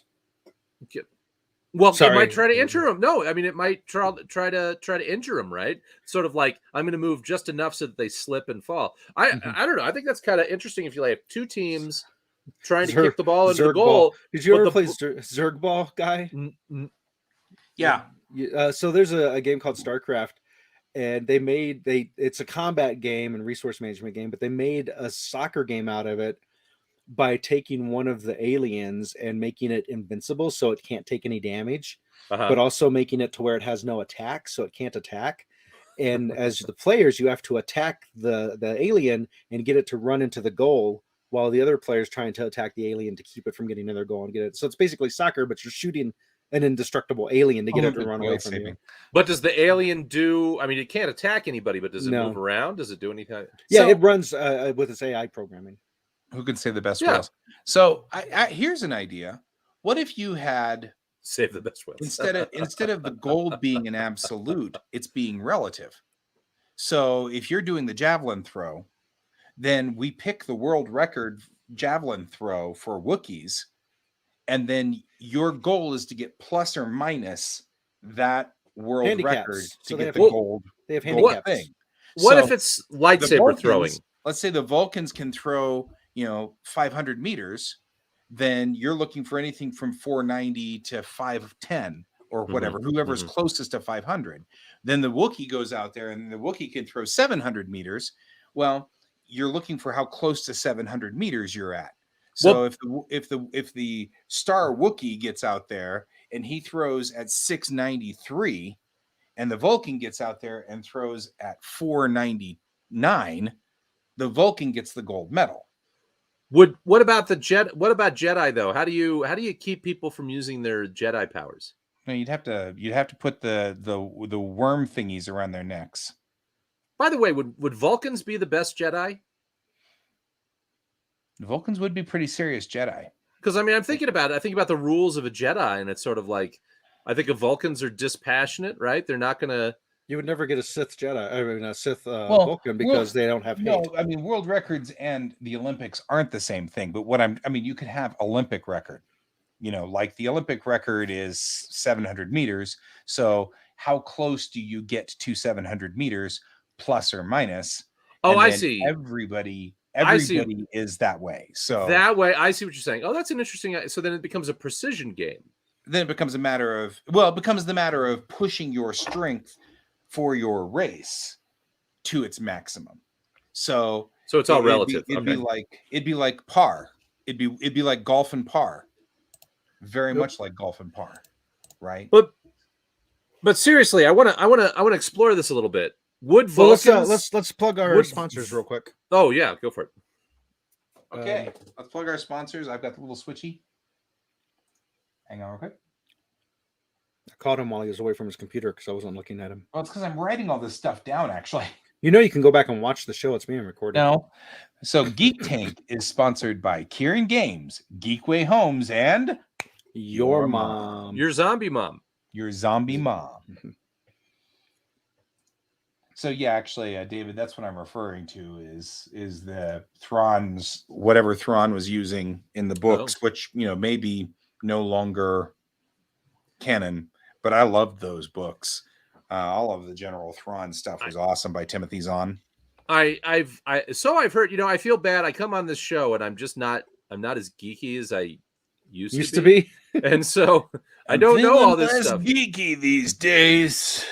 Well, it might try to injure them. No, I mean it might try to injure them, right? Sort of like I'm going to move just enough so that they slip and fall. I don't know. I think that's kind of interesting if you have two teams trying to kick the ball into the goal. Did you ever play Zerg ball, guy? Yeah. So there's a game called StarCraft. And it's a combat game and resource management game, but they made a soccer game out of it by taking one of the aliens and making it invincible so it can't take any damage, but also making it to where it has no attack, so it can't attack. And as the players, you have to attack the alien and get it to run into the goal while the other player's trying to attack the alien to keep it from getting in their goal and get it. So it's basically soccer, but you're shooting an indestructible alien to get it to run away from you. But does the alien do? I mean, it can't attack anybody, but does it move around? Does it do anything? Yeah, it runs with its AI programming. Who can say the best whales? So here's an idea. What if you had save the best whales instead of the gold being an absolute, it's being relative. So if you're doing the javelin throw, then we pick the world record javelin throw for Wookiees. And then your goal is to get plus or minus that world record to get the gold. They have handicaps. Thing. What if it's lightsaber throwing? Let's say the Vulcans can throw, 500 meters. Then you're looking for anything from 490 to 510 or whatever, whoever's closest to 500. Then the Wookiee goes out there and the Wookiee can throw 700 meters. Well, you're looking for how close to 700 meters you're at. So if the star Wookiee gets out there and he throws at 693 and the Vulcan gets out there and throws at 499, the Vulcan gets the gold medal. What about Jedi though? How do you keep people from using their Jedi powers? No, you'd have to put the worm thingies around their necks. By the way, would Vulcans be the best Jedi? The Vulcans would be pretty serious Jedi. Because I'm thinking about it. I think about the rules of a Jedi, and it's sort of like I think of Vulcans are dispassionate, right? They're not gonna. You would never get a Sith Jedi, a Sith Vulcan because they don't have hate. No, I mean world records and the Olympics aren't the same thing. But you could have Olympic record. Like the Olympic record is 700 meters. So how close do you get to 700 meters plus or minus? Oh, I see. Everybody is that way. So that way, I see what you're saying. Oh, that's an interesting. So then it becomes a precision game. Then it becomes the matter of pushing your strength for your race to its maximum. So it's all relative. It'd be like par. It'd be like golf and par. Very much like golf and par, right? But seriously, I want to explore this a little bit. Would Vulcans? Let's plug our sponsors real quick. Oh yeah, go for it. Okay, let's plug our sponsors. I've got the little switchy. Hang on real quick. I caught him while he was away from his computer because I wasn't looking at him. Well, it's because I'm writing all this stuff down, actually. You know, you can go back and watch the show. It's being recorded. No. So Geek Tank is sponsored by Kieran Games, Geekway Homes, and Your mom. Your zombie mom. Your zombie mom. So yeah, actually, David, that's what I'm referring to is the Thrawn's, whatever Thrawn was using in the books, which, you know, maybe no longer canon, but I loved those books. All of the General Thrawn stuff was awesome by Timothy Zahn. I've heard, you know, I feel bad. I come on this show and I'm not as geeky as I used to be. And so I don't know all this stuff. Geeky these days.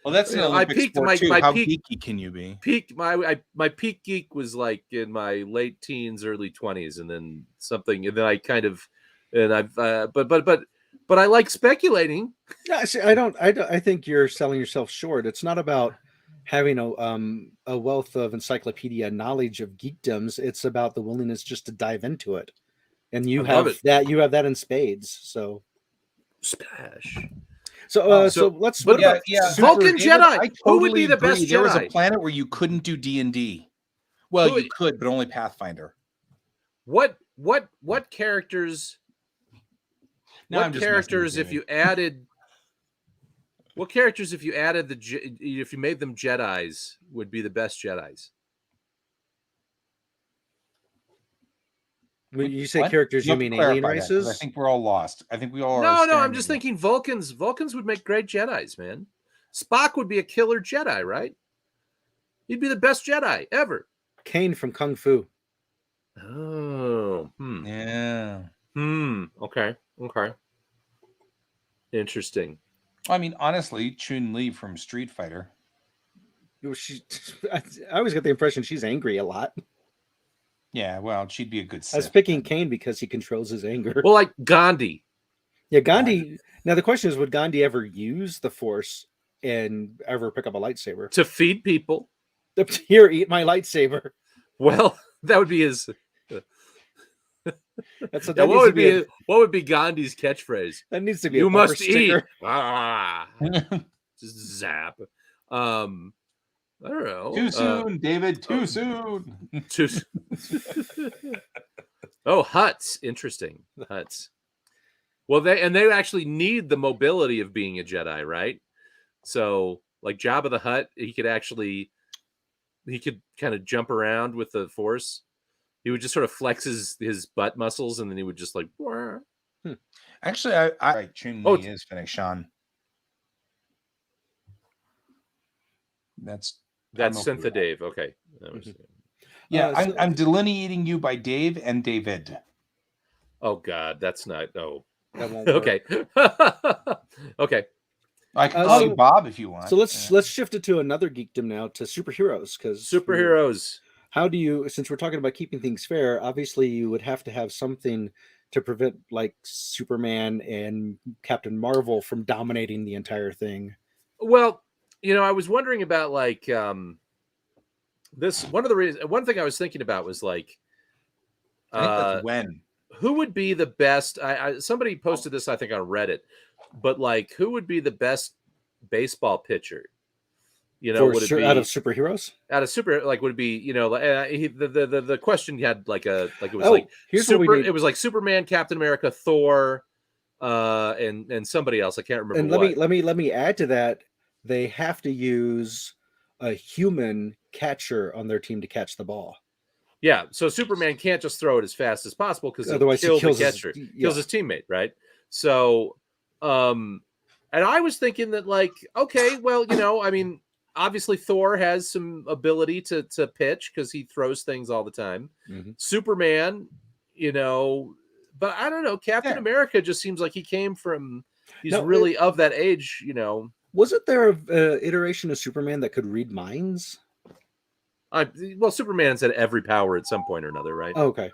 Well, that's an Olympic sport too. How geeky can you be? My peak geek was like in my late teens, early 20s, and then something, and then I kind of, and I've, but I like speculating. Yeah, see, I think you're selling yourself short. It's not about having a wealth of encyclopedia knowledge of geekdoms. It's about the willingness just to dive into it, and you have that. You have that in spades. So splash. So let's. Vulcan Jedi. Who would be the best Jedi? There was a planet where you couldn't do D&D. Well, you could, but only Pathfinder. What characters? What characters if you added if you made them Jedis would be the best Jedis? When you say characters, you mean alien races? I think we're all lost. I think we all are. No, I'm just thinking Vulcans. Vulcans would make great Jedis, man. Spock would be a killer Jedi, right? He'd be the best Jedi ever. Kane from Kung Fu. Oh, yeah. Okay. Interesting. I mean, honestly, Chun-Li from Street Fighter. I always get the impression she's angry a lot. Yeah, well, she'd be a good Sith. I was picking Kane because he controls his anger. Well, like Gandhi. Yeah, Gandhi. Now the question is, would Gandhi ever use the Force and ever pick up a lightsaber to feed people? Here, eat my lightsaber. Well, that would be his. What would be Gandhi's catchphrase? That needs to be. You must sticker. Eat. Just zap. I don't know. Too soon, David. Too soon. Too soon. Oh, huts. Interesting. Huts. Well, they actually need the mobility of being a Jedi, right? So, like Jabba the Hutt, he could kind of jump around with the Force. He would just sort of flex his butt muscles, and then he would just like. Actually, I Chun-Li is Fennec-Shan. That's Syntha Dave. Okay. Yeah, I'm delineating you by Dave and David. Oh God, that's not. No, that won't. Okay. Okay. I can call you Bob if you want. So let's shift it to another geekdom now, to superheroes, because superheroes. How do you? Since we're talking about keeping things fair, obviously you would have to have something to prevent like Superman and Captain Marvel from dominating the entire thing. Well, you know, I was wondering about like this. One thing I was thinking about was like, I think that's when. Who would be the best? Somebody posted this, I think, on Reddit, but like, who would be the best baseball pitcher? You know, would it be out of superheroes? Out of super, like, would it be? You know, the question had like it was it was like Superman, Captain America, Thor, and somebody else. I can't remember. And let me add to that. They have to use a human catcher on their team to catch the ball. Yeah, so Superman can't just throw it as fast as possible because otherwise he kills the catcher, kills his teammate, right? So, and I was thinking that, like, okay, well, you know, I mean, obviously Thor has some ability to pitch because he throws things all the time. Mm-hmm. Superman, you know, but I don't know. Captain America just seems like he came from. He's really of that age, you know. Wasn't there a iteration of Superman that could read minds? Well, Superman's had every power at some point or another, right? Oh, okay.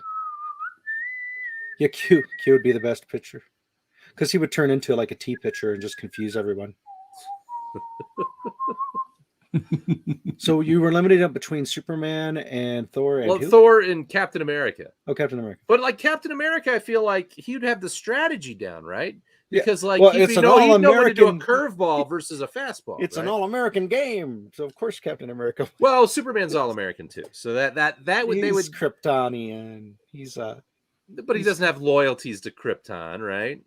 Yeah, Q would be the best pitcher because he would turn into like a T pitcher and just confuse everyone. So you were limited up between Superman and Thor and who? Thor and Captain America. Oh, Captain America. But like Captain America, I feel like he'd have the strategy down, right? Yeah. Because like it's he'd know when to do a curveball versus a fastball. It's right? an all-American game, so of course Captain America. Well, Superman's all-American too, so that would they would Kryptonian. He's but he doesn't have loyalties to Krypton, right?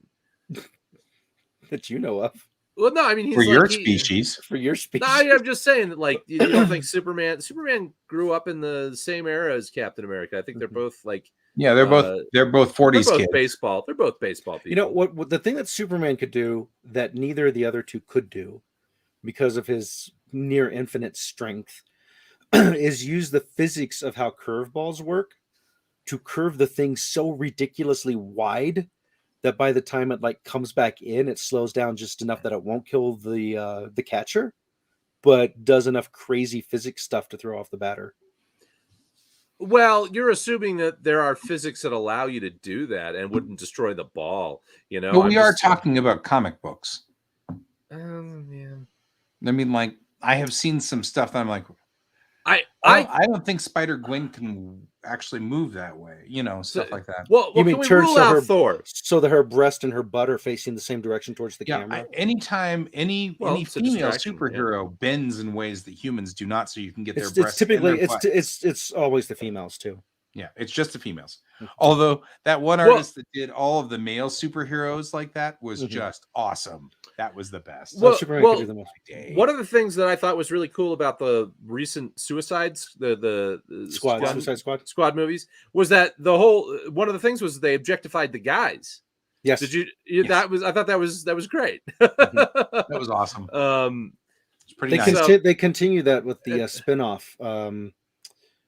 That you know of. Well, no, I mean he's for like, your species. For your species. No, I'm just saying that like you don't think Superman grew up in the same era as Captain America. I think they're both like they're both 40s they're both kids. baseball. They're both baseball people. You know what the thing that Superman could do that neither of the other two could do because of his near infinite strength is use the physics of how curveballs work to curve the thing so ridiculously wide that by the time it like comes back in, it slows down just enough that it won't kill the catcher, but does enough crazy physics stuff to throw off the batter. Well, you're assuming that there are physics that allow you to do that and wouldn't destroy the ball. You know, But we are talking about comic books. Yeah. I mean, like I have seen some stuff that I'm like, I don't think Spider-Gwen can actually move that way, you know, stuff like that. Well, You mean can we turn rule so out Thor? So that her breast and her butt are facing the same direction towards the camera? Anytime any it's a female distraction, superhero bends in ways that humans do not, so you can get their It's breasts. typically and their butt. it's always the females too. Yeah, it's just the females. Although that one artist that did all of the male superheroes like that was just awesome. That was the best. Well, Superman could do the most. One of the things that I thought was really cool about the recent Suicides, the Suicide Squad movies, was that one of the things was they objectified the guys. Yes. Did you? Yes. I thought that was great. That was awesome. It's pretty they nice. They continue that with the spin-off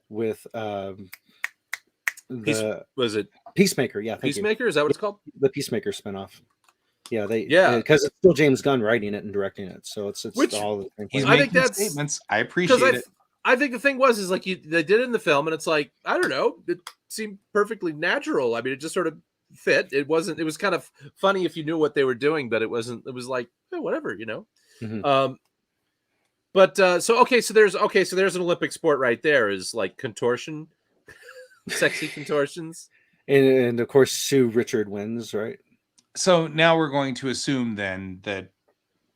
with was it Peacemaker? Yeah, Peacemaker? Is that what it's called? The Peacemaker spin-off. Yeah, because it's still James Gunn writing it and directing it, so it's all the same. He's I making think statements. I appreciate it. I think the thing is like they did it in the film, and it's like I don't know, it seemed perfectly natural. I mean, it just sort of fit. It was kind of funny if you knew what they were doing, but it wasn't. It was like whatever, you know. Mm-hmm. So there's an Olympic sport right there is like contortion, sexy contortions, and of course Sue Richard wins, right? So now we're going to assume then that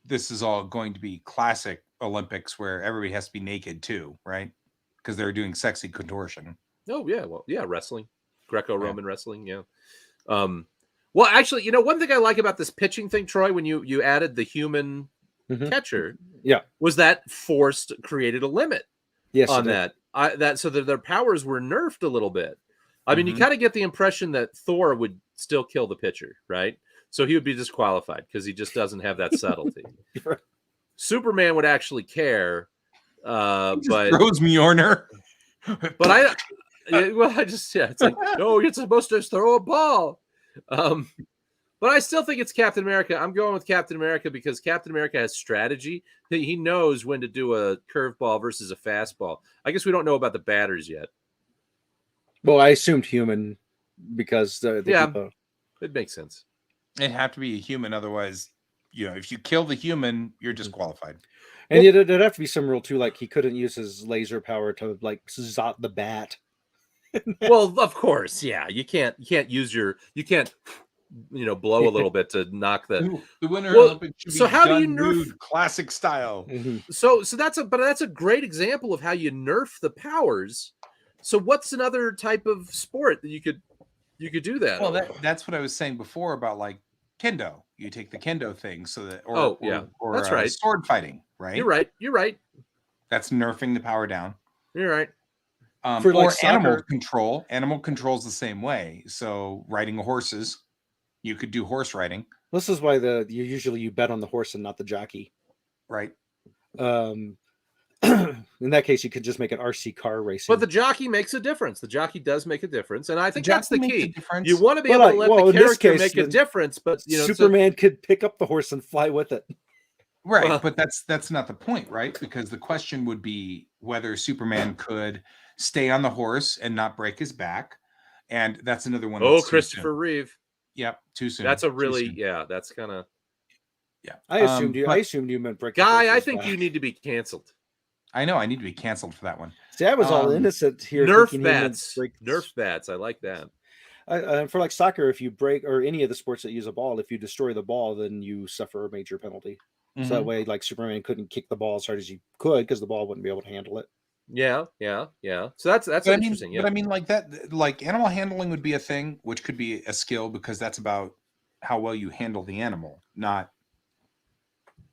this is all going to be classic Olympics where everybody has to be naked too, right? Because they're doing sexy contortion. Oh yeah, well yeah, wrestling, Greco-Roman wrestling, yeah. Well, actually, you know, one thing I like about this pitching thing, Troy, when you added the human catcher, was that created a limit on that. So that their powers were nerfed a little bit. I mean, you kind of get the impression that Thor would still kill the pitcher, right? So he would be disqualified because he just doesn't have that subtlety. Superman would actually care, but throws Mjolnir. But it's like, no, you're supposed to throw a ball. But I still think it's Captain America. I'm going with Captain America because Captain America has strategy. He knows when to do a curveball versus a fastball. I guess we don't know about the batters yet. Well, I assumed human because it makes sense. It'd have to be a human, otherwise, you know, if you kill the human, you're disqualified. And there'd have to be some rule too, like he couldn't use his laser power to like zot the bat. Well, of course, yeah. You can't blow a little bit to knock the winner Olympics should so be how do you done nerf nude, classic style? So that's a great example of how you nerf the powers. So what's another type of sport that you could do that? Well, that's what I was saying before about like kendo. You take the kendo thing so that that's right. Sword fighting, right? You're right. That's nerfing the power down. You're right. For or like animal control. Animal control's the same way. So riding horses, you could do horse riding. This is why you bet on the horse and not the jockey. Right. In that case, you could just make an RC car racing. But the jockey makes a difference. The jockey does make a difference, and I think that's the key. You want to be Well, able to let the character make a difference, but Superman could pick up the horse and fly with it. Right, Well- but that's not the point, right? Because the question would be whether Superman could stay on the horse and not break his back, and that's another one. Oh, That's too Christopher soon. Reeve. Yep, too soon. That's a too really soon. that's kind of Yeah. I assumed you. I But assumed you meant break. guy. I horse's think back. you need to be canceled. I know I need to be canceled for that one. See, I was all innocent here. Nerf thinking he meant bats. break. Nerf bats. I like that. For like soccer, if you break or any of the sports that use a ball, if you destroy the ball, then you suffer a major penalty. So that Mhm. way, like Superman couldn't kick the ball as hard as he could because the ball wouldn't be able to handle it. Yeah. So that's But I mean, interesting. Yeah. but I mean, like that, like animal handling would be a thing, which could be a skill because that's about how well you handle the animal, not.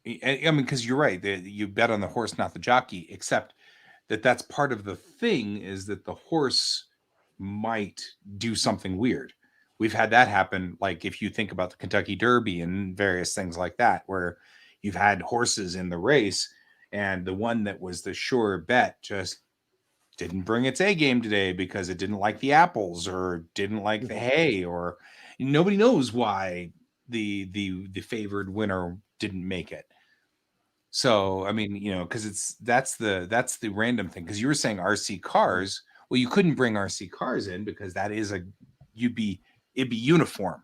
I mean, because you're right. You bet on the horse, not the jockey. Except that's part of the thing is that the horse might do something weird. We've had that happen. Like if you think about the Kentucky Derby and various things like that, where you've had horses in the race, and the one that was the sure bet just didn't bring its A game today because it didn't like the apples or didn't like the hay, or nobody knows why the favored winner didn't make it. So I mean, because that's the random thing. Because you were saying RC cars, well, you couldn't bring RC cars in because that is it'd be uniform,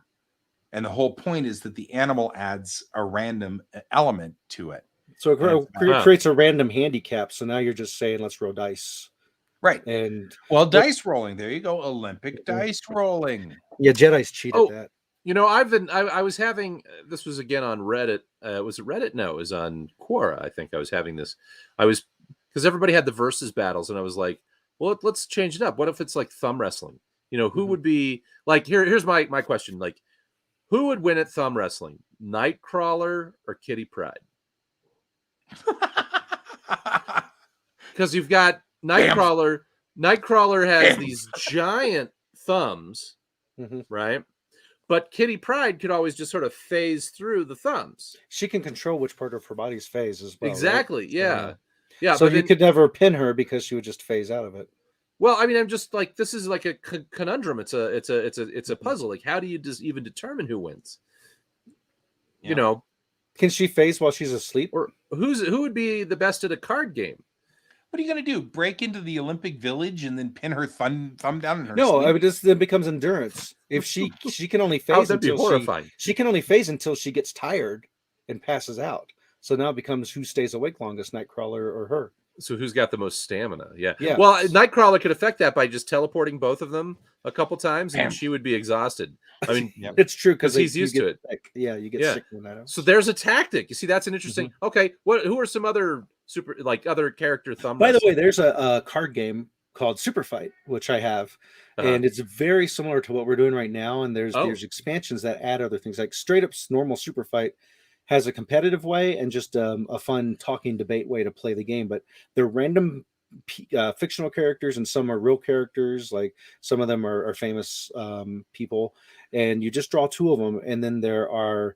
and the whole point is that the animal adds a random element to it. So it And it's creates a random handicap. So now you're just saying, let's roll dice. right. And Well, dice rolling. There you go. Olympic Mhm. dice rolling. yeah, Jedi's cheat at Oh, that. I was having this was again on Reddit. Was it Reddit? No, it was on Quora. I think I was having this. Because everybody had the versus battles, and I was like, well, let's change it up. What if it's like thumb wrestling? Who Mhm. would be like here's my question. Like, who would win at thumb wrestling? Nightcrawler or Kitty Pryde? Because you've got Nightcrawler. Nightcrawler has Bam. these giant thumbs, Mhm. right? But Kitty Pryde could always just sort of phase through the thumbs. She can control which part of her body's phase as well. Exactly. Right? Yeah. Yeah. So but you then, could never pin her because she would just phase out of it. well, I mean, I'm just like, this is like a conundrum. It's a Mhm. puzzle. Like, how do you just even determine who wins? Yeah. Can she phase while she's asleep? Or who would be the best at a card game? What are you gonna do? Break into the Olympic Village and then pin her thumb down in her No, sleep? I mean, this then becomes endurance. If she can only Oh, phase that'd be until horrifying. she can only phase until she gets tired and passes out. So now it becomes who stays awake longest, Nightcrawler or her. So who's got the most stamina? Yeah. Yeah. Well, Nightcrawler could affect that by just teleporting both of them a couple times, and Bam. she would be exhausted. I mean, Yep. It's true 'Cause because he's used to it. Sick. Yeah, you get Yeah. sick when that happens. so there's a tactic. You see, that's an interesting. Okay, who are some other other character thumb? By the way, wrestlers? there's a card game called Super Fight, which I have, Uh-huh. and it's very similar to what we're doing right now. And there's Oh. expansions that add other things, like straight up normal Super Fight has a competitive way and just a fun talking debate way to play the game. But they're random fictional characters, and some are real characters. Like some of them are famous people, and you just draw two of them, and then there are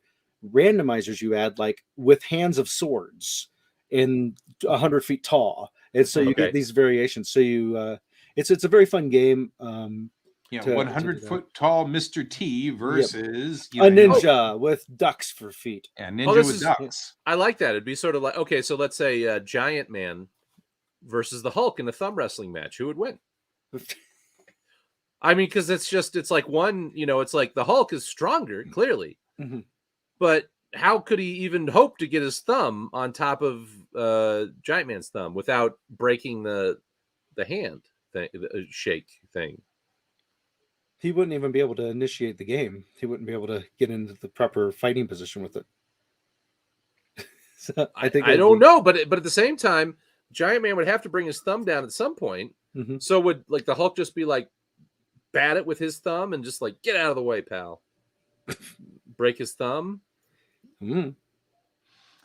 randomizers you add, like with hands of swords and 100 feet tall, and so you Okay. get these variations. So you it's a very fun game. Yeah, to 100-foot tall Mr. T versus a ninja with ducks for feet. Yeah, ninja this with is- ducks. I like that. It'd be sort of like, okay, so let's say Giant Man versus the Hulk in a thumb wrestling match. Who would win? I mean, because it's like one, it's like the Hulk is stronger, clearly, Mhm. but how could he even hope to get his thumb on top of Giant Man's thumb without breaking the hand thing, the shake thing? He wouldn't even be able to initiate the game. He wouldn't be able to get into the proper fighting position with it. So I it don't would be- know, but at the same time, Giant Man would have to bring his thumb down at some point. Mhm. So would like the Hulk just be like, bat it with his thumb and just like, get out of the way, pal. Break his thumb. Mhm.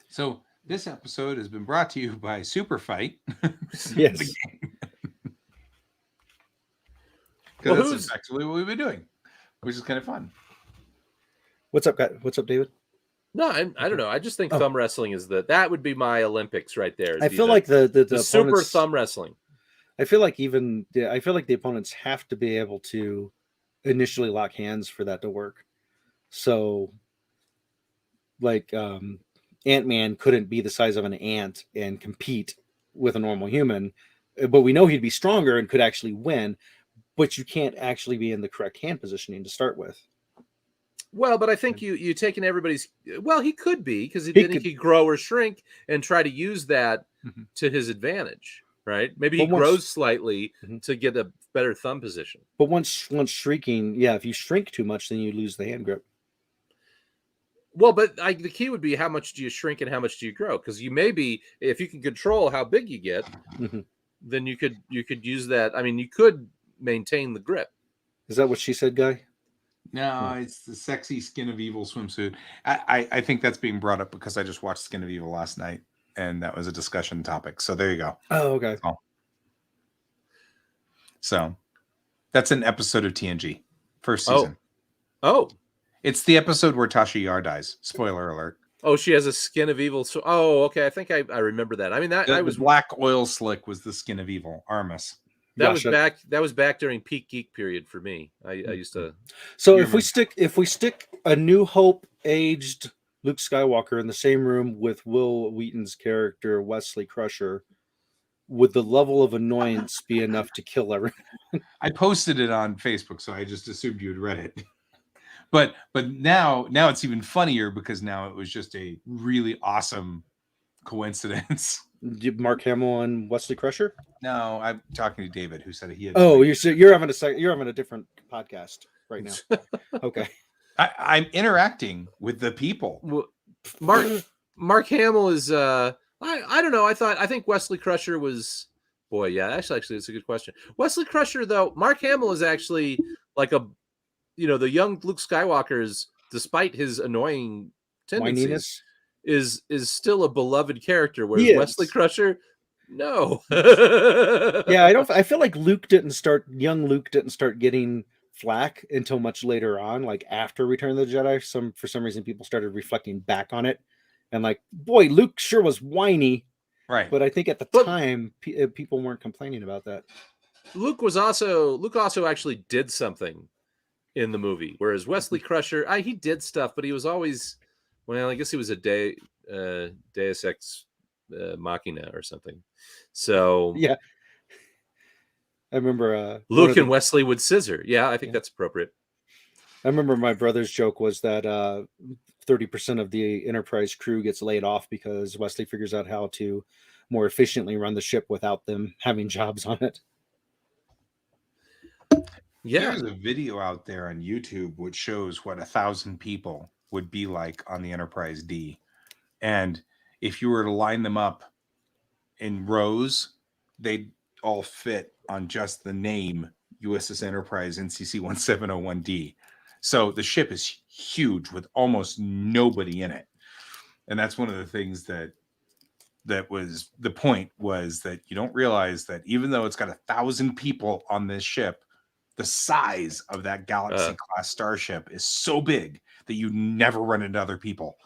So this episode has been brought to you by Super Fight. Yes. Because Well, that's actually what we've been doing, which is kind of fun. What's up, guy? What's up, David? No, I don't know. I just think Oh. thumb wrestling is that would be my Olympics right there. I feel like the super opponents- thumb wrestling. I feel like the opponents have to be able to initially lock hands for that to work. So, like, Ant-Man couldn't be the size of an ant and compete with a normal human, but we know he'd be stronger and could actually win. But you can't actually be in the correct hand positioning to start with. Well, but I think you taking everybody's. Well, he could be because He then he could- could grow or shrink and try to use that Mhm. to his advantage, right? Maybe he But once- grows slightly Mhm. to get a better thumb position. But once shrinking, yeah, if you shrink too much, then you lose the hand grip. Well, but the key would be how much do you shrink and how much do you grow? Because you may be, if you can control how big you get, Mhm. then you could use that. I mean, you could maintain the grip. Is that what she said, Guy? No, it's the sexy Skin of Evil swimsuit. I think that's being brought up because I just watched Skin of Evil last night, and that was a discussion topic. So there you go. Oh, okay. So that's an episode of TNG, first season. Oh, It's the episode where Tasha Yar dies. Spoiler alert. oh, she has a Skin of Evil. So, oh, okay. I think I remember that. I mean, that The, I the was black oil slick was the Skin of Evil. Armis. that was Gotcha. back. That was back during peak geek period for me. I used to. So You if we stick a New Hope aged Luke Skywalker in the same room with Will Wheaton's character Wesley Crusher, would the level of annoyance be enough to kill everyone? I posted it on Facebook, so I just assumed you'd read it. But now it's even funnier because now it was just a really awesome coincidence. Mark Hamill and Wesley Crusher? No, I'm talking to David, who said he had. Oh, you're having a different podcast right now. Okay. I'm interacting with the people. Well, Mark Hamill is. I don't know. I think Wesley Crusher was. Boy, yeah. Actually, it's a good question. Wesley Crusher, though, Mark Hamill is actually like the young Luke Skywalker's, despite his annoying tendencies, Whininess? is still a beloved character. Whereas He is. Wesley Crusher, no. Yeah, I feel like young Luke didn't start getting flack until much later on, like after Return of the Jedi. For some reason people started reflecting back on it and like, boy, Luke sure was whiny, Right. but I think at the time people weren't complaining about that. Luke also actually did something in the movie, whereas Wesley Crusher, he did stuff, but he was always, well, I guess he was a Deus Ex Machina or something. So Yeah, I remember Luke and Wesley would scissor. Yeah, I think that's appropriate. I remember my brother's joke was that 30% of the Enterprise crew gets laid off because Wesley figures out how to more efficiently run the ship without them having jobs on it. Yeah, There's a video out there on YouTube which shows what 1,000 people would be like on the Enterprise D. And if you were to line them up in rows, they'd all fit on just the name USS Enterprise NCC 1701D. So the ship is huge with almost nobody in it. And that's one of the things that was the point, was that you don't realize that even though it's got 1,000 people on this ship, the size of that Galaxy class starship is so big that you never run into other people.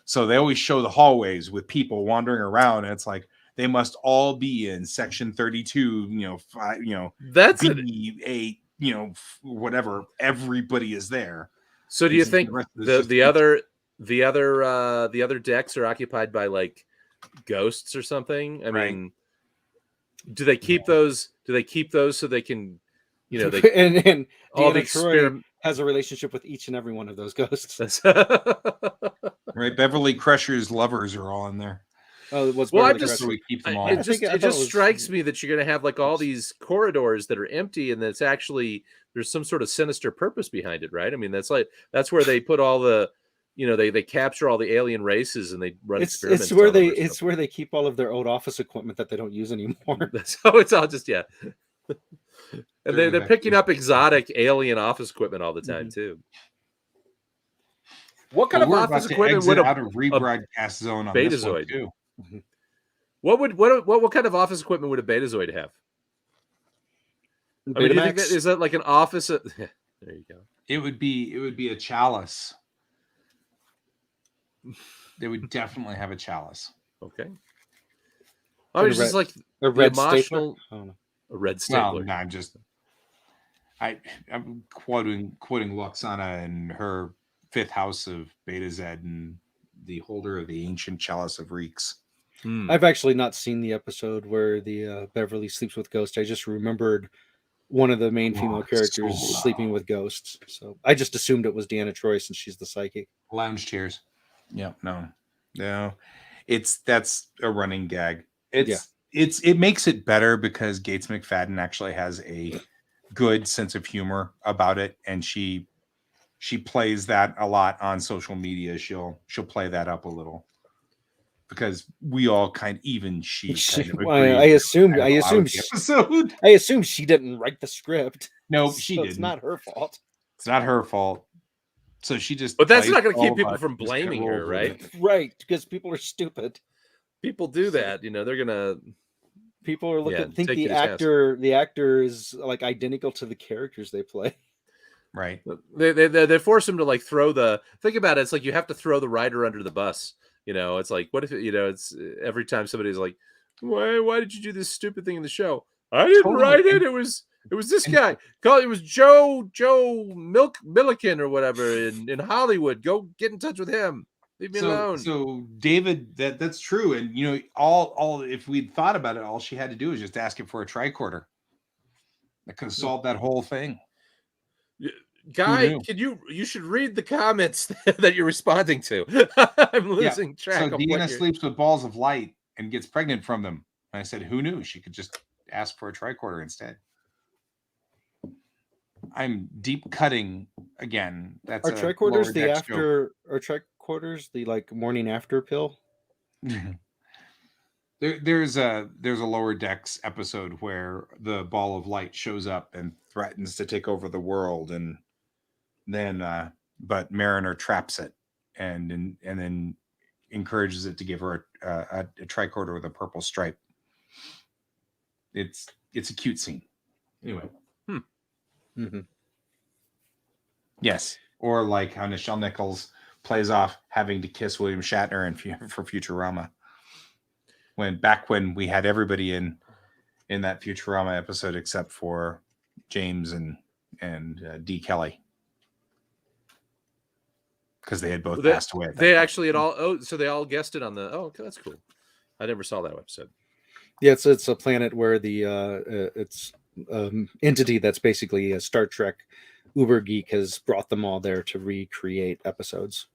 So they always show the hallways with people wandering around, and it's like they must all be in section 32, 5, that's B8, whatever. Everybody is there. So do you think the other decks are occupied by like ghosts or something? I mean, do they keep those? Do they keep those so they can, they and all the Deanna Troy has a relationship with each and every one of those ghosts. Right, Beverly Crusher's lovers are all in there. Oh, it was well, Beverly So we keep them all. It just strikes me that you're going to have like all these corridors that are empty, and that's actually there's some sort of sinister purpose behind it, right? I mean, that's where they put all the, they capture all the alien races and they run experiments. It's where they keep all of their old office equipment that they don't use anymore. So it's all just and they're picking up exotic alien office equipment all the time too. What kind of office equipment would out of rebroadcast zone on Betazoid too? What kind of office equipment would a Betazoid have? I mean, do you think is that like an office? There you go. It would be a chalice. They would definitely have a chalice. Okay. I mean, it's just like a red stapler. A red stapler. Well, no, I'm quoting Luxana and her fifth house of Beta Z and the holder of the ancient chalice of reeks. I've actually not seen the episode where the Beverly sleeps with Ghost. I just remembered one of the main female characters sleeping with ghosts. So I just assumed it was Deanna Troi since she's the psychic. Lounge chairs. Yeah, no. That's a running gag. It makes it better because Gates McFadden actually has a good sense of humor about it, and she plays that a lot on social media. She'll play that up a little because we all kind of agree. I assumed episode. I assumed she didn't write the script. No, so she didn't. It's not her fault. It's not her fault. So she just. But that's plays not going to keep all people that. from Just kinda blaming her, rolls with right? it. Right, because people are stupid. People do that. They're going to. People are looking think take the you to task. the actor is like identical to the characters they play. Right. They force him to like throw the. Think about it. It's like you have to throw the writer under the bus. It's like, what if it's every time somebody's like, why did you do this stupid thing in the show? I didn't write it. It was this guy. It was Joe Milliken or whatever in Hollywood. Go get in touch with him. Leave me alone. So David, that's true. And all if we'd thought about it, all she had to do was just ask him for a tricorder. That could have solved that whole thing. Guy, you should read the comments that you're responding to. I'm losing track. So of Deanna sleeps with balls of light and gets pregnant from them. And I said, who knew? She could just ask for a tricorder instead. I'm deep cutting again. That's Are tricorders the like morning after pill? There's a Lower Decks episode where the ball of light shows up and threatens to take over the world, and then but Mariner traps it and then encourages it to give her a tricorder with a purple stripe. It's a cute scene. Anyway. Mm-hmm. Yes, or like how Nichelle Nichols plays off having to kiss William Shatner for Futurama. When we had everybody in that Futurama episode except for James and D. Kelly, because they had both passed away. They actually had all. Oh, so they all guessed it on the. Oh, okay, that's cool. I never saw that episode. Yeah, it's a planet where the it's entity that's basically a Star Trek Uber Geek has brought them all there to recreate episodes.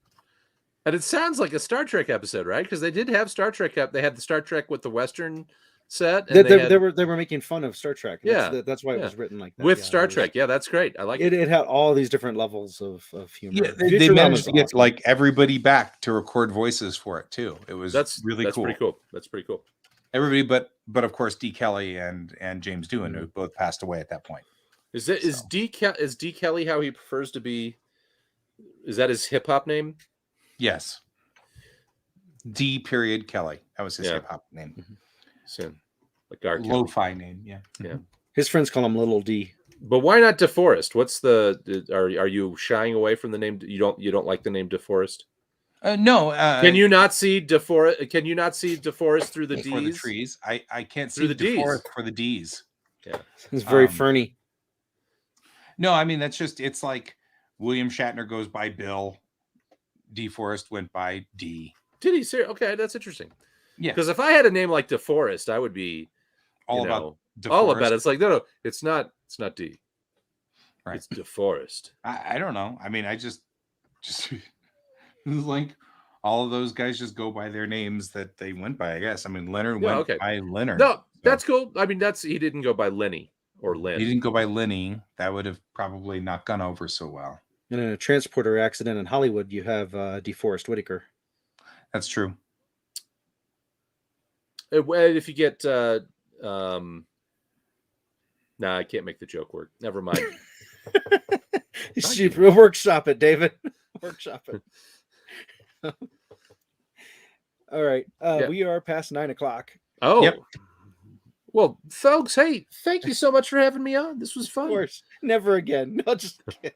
And it sounds like a Star Trek episode, right? Because they did have Star Trek. They had the Star Trek with the Western set. And they were making fun of Star Trek. That's why it was written like that. With Star Trek. Yeah, that's great. I like it. It had all these different levels of humor. Yeah, they managed to get like everybody back to record voices for it too. It was really cool. Pretty cool. That's pretty cool. Everybody, but of course, D. Kelly and James Doohan, who both passed away at that point. Is D. Kelly how he prefers to be? Is that his hip hop name? Yes. D. Kelly. That was his hip hop name. Mm-hmm. So, like our lo-fi name. Yeah. Yeah. His friends call him Little D. But why not DeForest? What's the? Are you shying away from the name? You don't like the name DeForest? No. Can you not see DeForest? Can you not see DeForest through the D's? For the trees. I can't see the DeForest for the D's. Yeah. It's very ferny. No, I mean it's like William Shatner goes by Bill. DeForest went by D. Did he say? Okay, that's interesting. Yeah. Because if I had a name like DeForest, I would be all about it. It's like no, it's not D. Right. It's DeForest. I don't know. I mean, I just like all of those guys just go by their names that they went by, I guess. I mean, Leonard went by Leonard. No, that's cool. I mean, he didn't go by Lenny or Lynn. He didn't go by Lenny. That would have probably not gone over so well. And in a transporter accident in Hollywood, you have DeForest Whitaker. That's true. If you get, I can't make the joke work. Never mind. Workshop it, David. Workshop it. All right. We are past 9:00. Oh, yep. Well, folks, hey, thank you so much for having me on. This was fun. Of course. Never again. No, just kidding.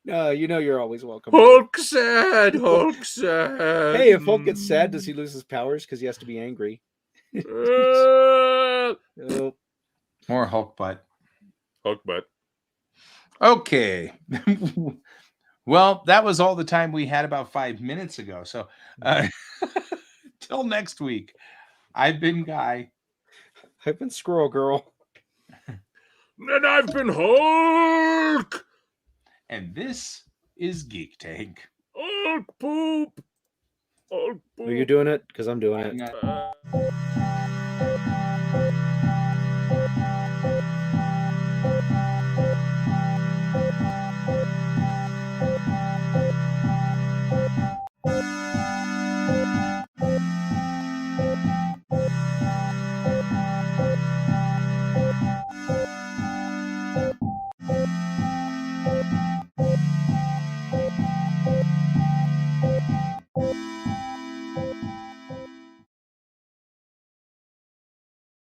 No, you're always welcome. Hulk sad. Hey, if Hulk gets sad, does he lose his powers because he has to be angry? More Hulk butt. Hulk butt. Okay. Well, that was all the time we had about 5 minutes ago. So till next week, I've been Guy. I've been Squirrel Girl. And I've been Hulk. And this is Geek Tank. Hulk poop. Hulk poop. Are you doing it? Because I'm doing it. I'm not-